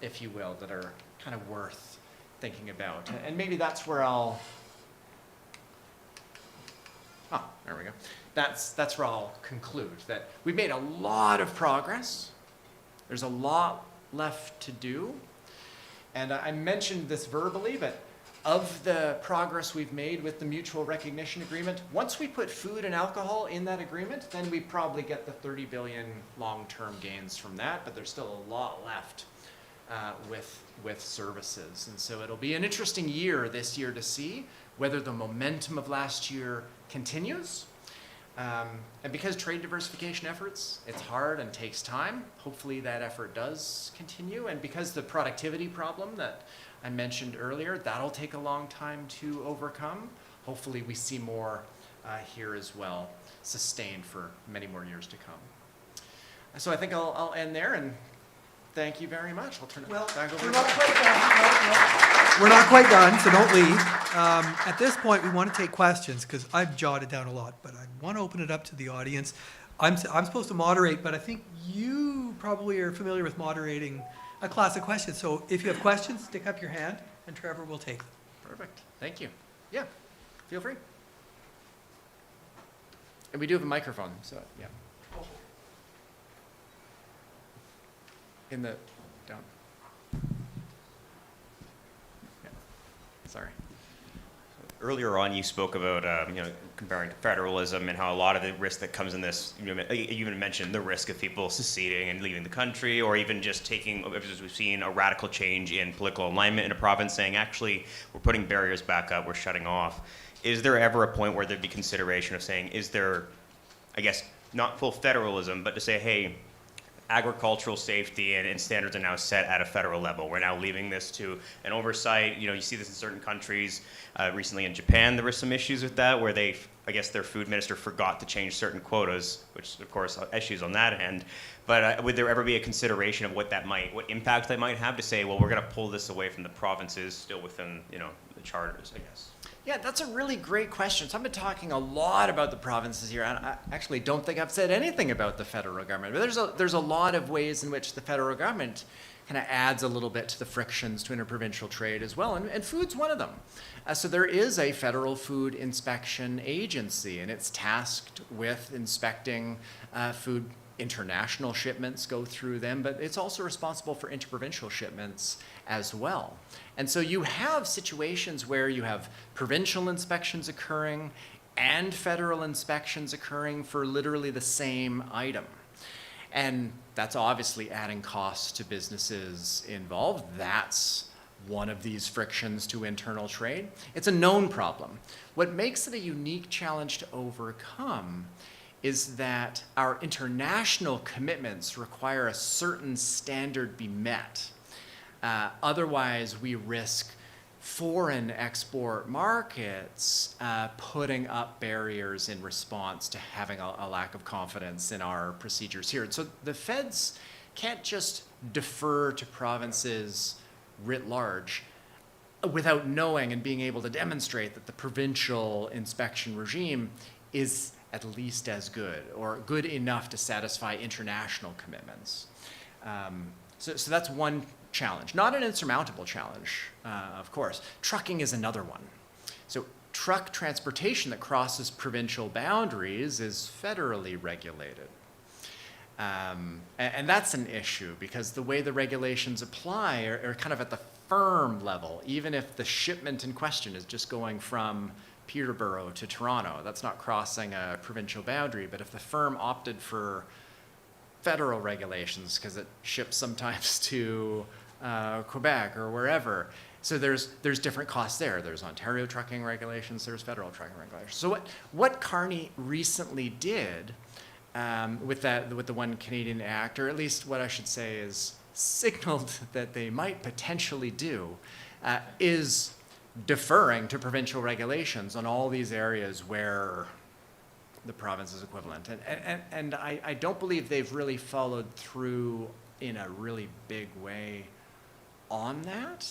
S3: if you will, that are kind of worth thinking about. And maybe that's where I'll, there we go. That's where I'll conclude, that we've made a lot of progress. There's a lot left to do. And I mentioned this verbally, but of the progress we've made with the mutual recognition agreement, once we put food and alcohol in that agreement, then we probably get the 30 billion long-term gains from that, but there's still a lot left with services. And so it'll be an interesting year this year to see whether the momentum of last year continues. And because trade diversification efforts, it's hard and takes time, hopefully that effort does continue. And because the productivity problem that I mentioned earlier, that'll take a long time to overcome. Hopefully we see more here as well, sustained for many more years to come. So I think I'll end there, and thank you very much. I'll turn it back over to you.
S5: We're not quite done. We're not quite done, so don't leave. At this point, we want to take questions, because I've jotted down a lot, but I want to open it up to the audience. I'm supposed to moderate, but I think you probably are familiar with moderating a class of questions. So if you have questions, stick up your hand, and Trevor will take them.
S3: Perfect. Thank you. Yeah, feel free. And we do have a microphone, so yeah. In the, down. Yeah. Sorry.
S6: Earlier on, you spoke about comparing to federalism and how a lot of the risk that comes in this. You even mentioned the risk of people seceding and leaving the country, or even just taking, as we've seen, a radical change in political alignment in a province, saying actually we're putting barriers back up, we're shutting off. Is there ever a point where there'd be consideration of saying, is there, I guess, not full federalism, but to say, hey, agricultural safety and standards are now set at a federal level. We're now leaving this to an oversight. You see this in certain countries. Recently in Japan, there were some issues with that, where I guess their food minister forgot to change certain quotas, which of course issues on that end. But would there ever be a consideration of what impact that might have to say, well, we're going to pull this away from the provinces, still within the charters, I guess?
S3: Yeah, that's a really great question. So I've been talking a lot about the provinces here, and I actually don't think I've said anything about the federal government. But there's a lot of ways in which the federal government kind of adds a little bit to the frictions to interprovincial trade as well, and food's one of them. So there is a federal food inspection agency, and it's tasked with inspecting food. International shipments go through them, but it's also responsible for interprovincial shipments as well. And so you have situations where you have provincial inspections occurring and federal inspections occurring for literally the same item. And that's obviously adding costs to businesses involved. That's one of these frictions to internal trade. It's a known problem. What makes it a unique challenge to overcome is that our international commitments require a certain standard be met. Otherwise, we risk foreign export markets putting up barriers in response to having a lack of confidence in our procedures here. So the feds can't just defer to provinces writ large without knowing and being able to demonstrate that the provincial inspection regime is at least as good or good enough to satisfy international commitments. So that's one challenge, not an insurmountable challenge, of course. Trucking is another one. So truck transportation that crosses provincial boundaries is federally regulated. And that's an issue because the way the regulations apply are kind of at the firm level, even if the shipment in question is just going from Peterborough to Toronto. That's not crossing a provincial boundary, but if the firm opted for federal regulations because it ships sometimes to Quebec or wherever, so there's different costs there. There's Ontario trucking regulations, there's federal trucking regulations. So what Carney recently did with the One Canadian Act, or at least what I should say is signaled that they might potentially do, is deferring to provincial regulations on all these areas where the province is equivalent. And I don't believe they've really followed through in a really big way on that.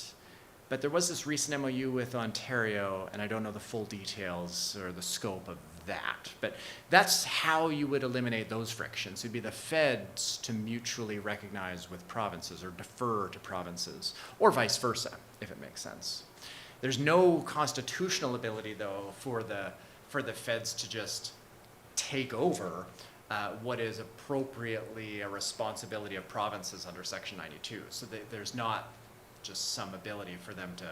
S3: But there was this recent MOU with Ontario, and I don't know the full details or the scope of that. But that's how you would eliminate those frictions. It'd be the feds to mutually recognize with provinces or defer to provinces, or vice versa, if it makes sense. There's no constitutional ability, though, for the feds to just take over what is appropriately a responsibility of provinces under Section 92. So there's not just some ability for them to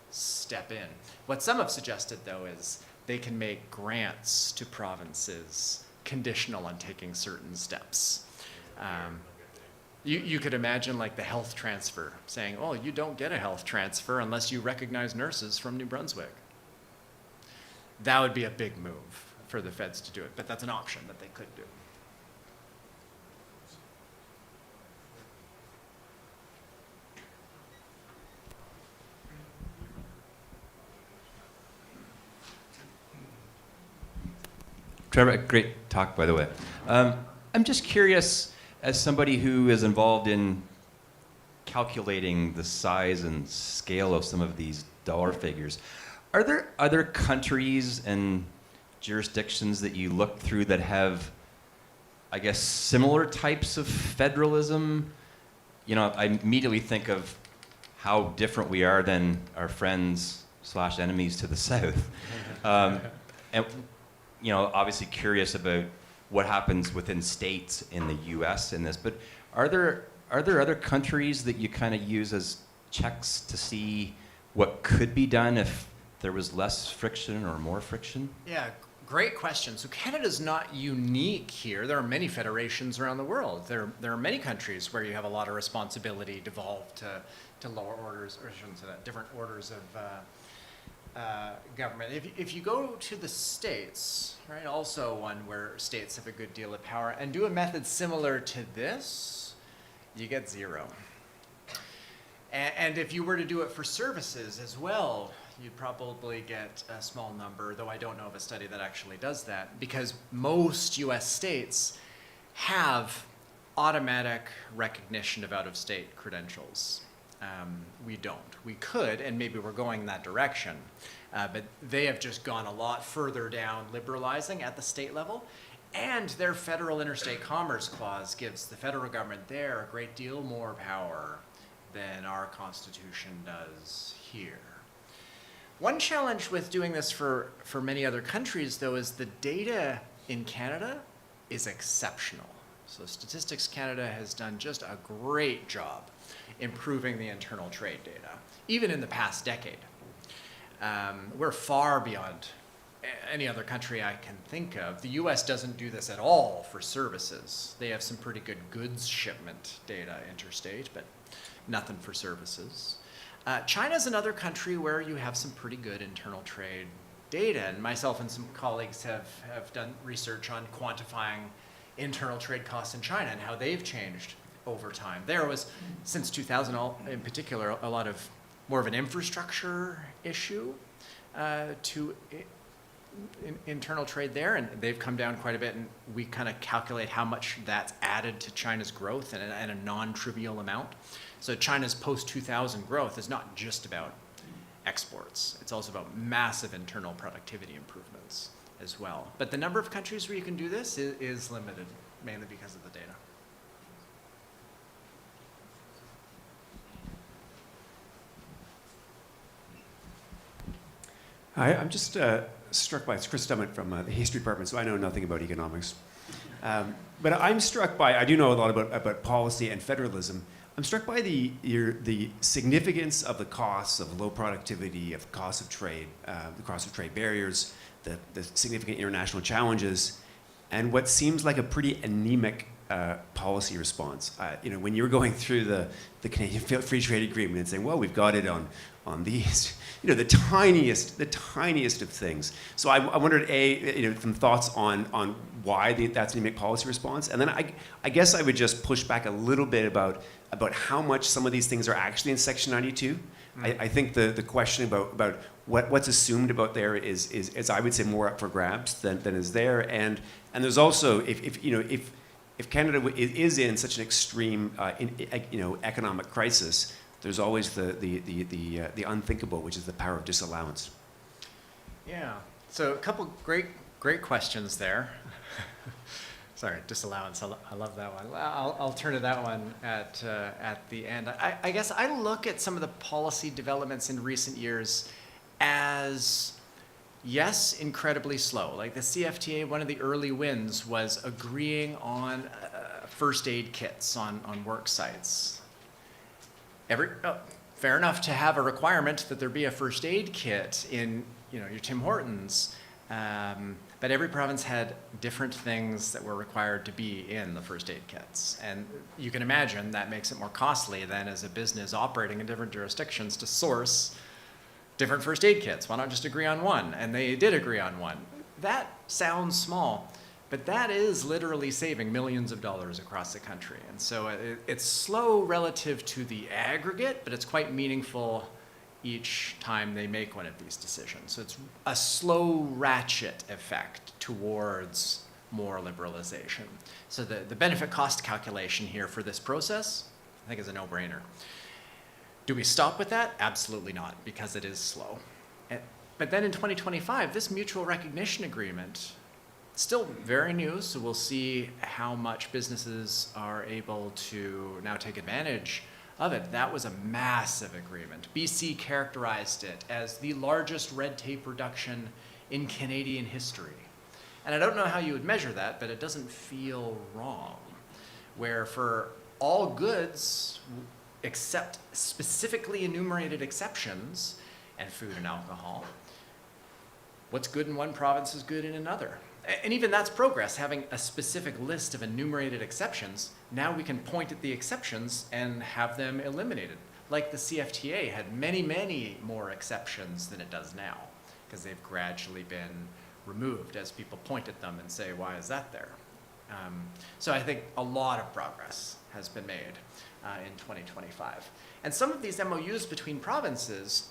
S3: step in. What some have suggested, though, is they can make grants to provinces conditional on taking certain steps. You could imagine like the health transfer, saying, oh, you don't get a health transfer unless you recognize nurses from New Brunswick. That would be a big move for the feds to do it, but that's an option that they could do.
S7: Trevor, great talk, by the way. I'm just curious, as somebody who is involved in calculating the size and scale of some of these dollar figures, are there other countries and jurisdictions that you look through that have, I guess, similar types of federalism? You know, I immediately think of how different we are than our friends / enemies to the south. And you know, obviously curious about what happens within states in the U.S. in this, but are there other countries that you kind of use as checks to see what could be done if there was less friction or more friction?
S3: Yeah, great question. So Canada's not unique here. There are many federations around the world. There are many countries where you have a lot of responsibility devolved to lower orders, or I shouldn't say that, different orders of government. If you go to the States, right, also one where states have a good deal of power, and do a method similar to this, you get 0. And if you were to do it for services as well, you'd probably get a small number, though I don't know of a study that actually does that, because most US states have automatic recognition of out-of-state credentials. We don't. We could, and maybe we're going in that direction, but they have just gone a lot further down liberalizing at the state level, and their federal interstate commerce clause gives the federal government there a great deal more power than our Constitution does here. One challenge with doing this for many other countries, though, is the data in Canada is exceptional. So Statistics Canada has done just a great job improving the internal trade data, even in the past decade. We're far beyond any other country I can think of. The US doesn't do this at all for services. They have some pretty good goods shipment data interstate, but nothing for services. China's another country where you have some pretty good internal trade data, and myself and some colleagues have done research on quantifying internal trade costs in China and how they've changed over time. There was, since 2000 in particular, a lot of more of an infrastructure issue to internal trade there, and they've come down quite a bit, and we kind of calculate how much that's added to China's growth and a non-trivial amount. So China's post-2000 growth is not just about exports. It's also about massive internal productivity improvements as well. But the number of countries where you can do this is limited, mainly because of the data.
S8: Hi, I'm just struck by, it's Chris Stummett from the History Department, so I know nothing about economics. But I'm struck by, I do know a lot about policy and federalism. I'm struck by the significance of the costs of low productivity, of the cost of trade barriers, the significant international challenges, and what seems like a pretty anemic policy response. When you're going through the Canadian Free Trade Agreement and saying, well, we've got it on these, the tiniest of things. So I wondered, some thoughts on why that's an anemic policy response, and then I guess I would just push back a little bit about how much some of these things are actually in Section 92. I think the question about what's assumed about there is I would say more up for grabs than is there, and there's also if Canada is in such an extreme economic crisis, there's always the unthinkable, which is the power of disallowance.
S3: Yeah. So a couple great questions there. Sorry, disallowance. I love that one. I'll turn to that one at the end. I guess I look at some of the policy developments in recent years as, yes, incredibly slow. Like the CFTA, one of the early wins was agreeing on first aid kits on work sites. Fair enough to have a requirement that there be a first aid kit in your Tim Hortons. But every province had different things that were required to be in the first aid kits. And you can imagine that makes it more costly than as a business operating in different jurisdictions to source different first aid kits. Why not just agree on one? And they did agree on one. That sounds small, but that is literally saving millions of dollars across the country. And so it's slow relative to the aggregate, but it's quite meaningful each time they make one of these decisions. So it's a slow ratchet effect towards more liberalization. So the benefit cost calculation here for this process, I think is a no-brainer. Do we stop with that? Absolutely not, because it is slow. But then in 2025, this mutual recognition agreement, still very new, so we'll see how much businesses are able to now take advantage of it. That was a massive agreement. BC characterized it as the largest red tape reduction in Canadian history. And I don't know how you would measure that, but it doesn't feel wrong. Where for all goods, except specifically enumerated exceptions, and food and alcohol, what's good in one province is good in another. And even that's progress, having a specific list of enumerated exceptions. Now we can point at the exceptions and have them eliminated. Like the CFTA had many, many more exceptions than it does now, because they've gradually been removed as people point at them and say, why is that there? So I think a lot of progress has been made in 2025. And some of these MOUs between provinces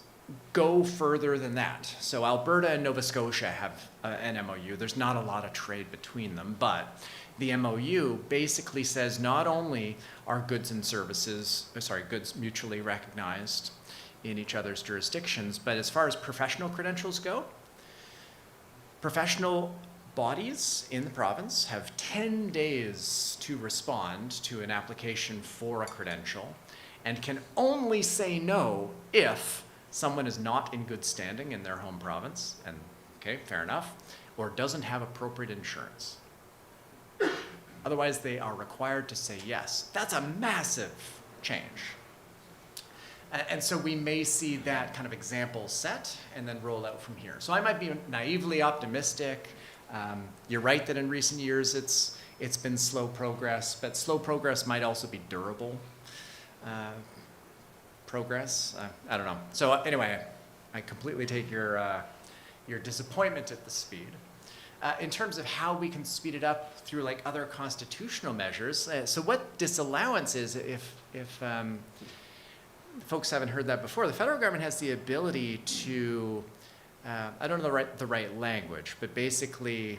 S3: go further than that. So Alberta and Nova Scotia have an MOU. There's not a lot of trade between them, but the MOU basically says not only are goods and services, goods mutually recognized in each other's jurisdictions, but as far as professional credentials go, professional bodies in the province have 10 days to respond to an application for a credential and can only say no if someone is not in good standing in their home province, and okay, fair enough, or doesn't have appropriate insurance. Otherwise, they are required to say yes. That's a massive change. And so we may see that kind of example set and then roll out from here. So I might be naively optimistic. You're right that in recent years it's been slow progress, but slow progress might also be durable progress. I don't know. So anyway, I completely take your disappointment at the speed. In terms of how we can speed it up through like other constitutional measures, so what disallowance is, if folks haven't heard that before, the federal government has the ability to, I don't know the right language, but basically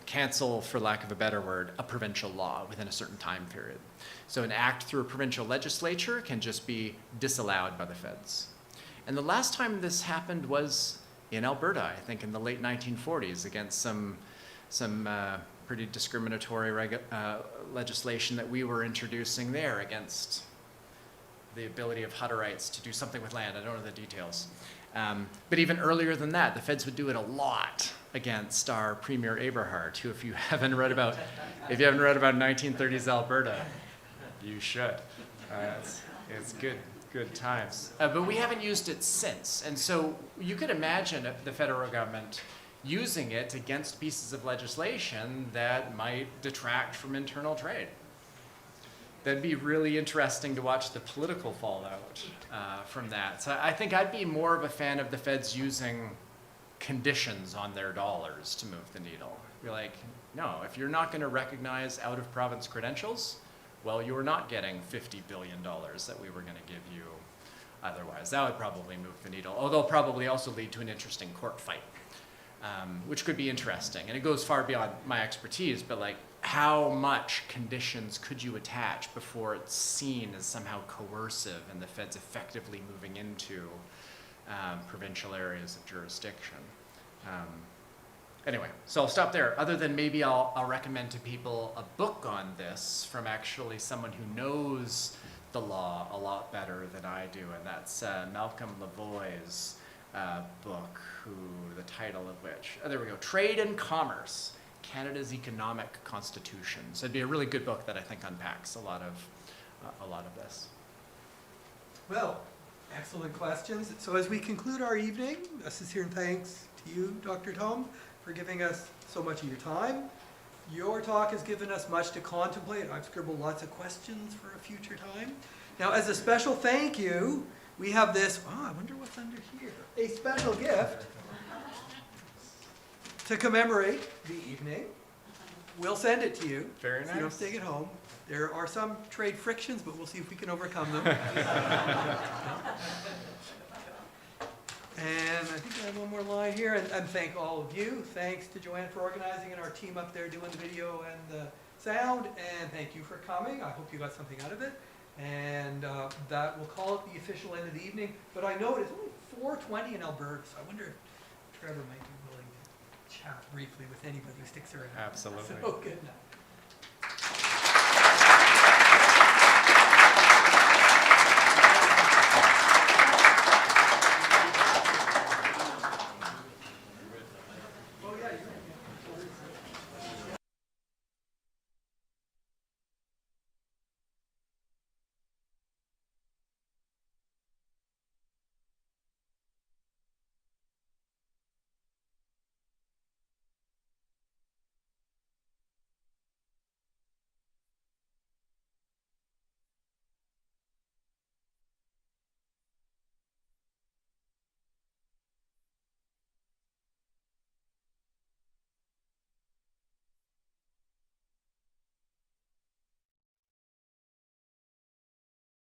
S3: cancel, for lack of a better word, a provincial law within a certain time period. So an act through a provincial legislature can just be disallowed by the feds. And the last time this happened was in Alberta, I think in the late 1940s, against some pretty discriminatory legislation that we were introducing there against the ability of Hutterites to do something with land. I don't know the details. But even earlier than that, the feds would do it a lot against our Premier Eberhard, who, if you haven't read about 1930s Alberta, you should. It's good times. But we haven't used it since. And so you could imagine the federal government using it against pieces of legislation that might detract from internal trade. That'd be really interesting to watch the political fallout from that. So I think I'd be more of a fan of the feds using conditions on their dollars to move the needle. You're like, no, if you're not going to recognize out-of-province credentials, well, you're not getting $50 billion that we were going to give you otherwise. That would probably move the needle, although probably also lead to an interesting court fight, which could be interesting. And it goes far beyond my expertise, but like, how much conditions could you attach before it's seen as somehow coercive and the feds effectively moving into provincial areas of jurisdiction? Anyway, so I'll stop there. Other than maybe I'll recommend to people a book on this from actually someone who knows the law a lot better than I do, and that's Malcolm Lavoie's book, the title of which, there we go, Trade and Commerce, Canada's Economic Constitution. So it'd be a really good book that I think unpacks a lot of this.
S5: Well, excellent questions. So as we conclude our evening, a sincere thanks to you, Dr. Tombe, for giving us so much of your time. Your talk has given us much to contemplate. I've scribbled lots of questions for a future time. Now, as a special thank you, we have this, I wonder what's under here, a special gift to commemorate the evening. We'll send it to you.
S3: Very
S5: so you don't
S3: nice.
S5: take it home. There are some trade frictions, but we'll see if we can overcome them. And I think I have one more line here, and thank all of you. Thanks to Joanne for organizing and our team up there doing the video and the sound, and thank you for coming. I hope you got something out of it. And that will call it the official end of the evening. But I know it's only 4:20 in Alberta, so I wonder if Trevor might be willing to chat briefly with anybody who sticks around.
S3: Absolutely.
S5: So good night.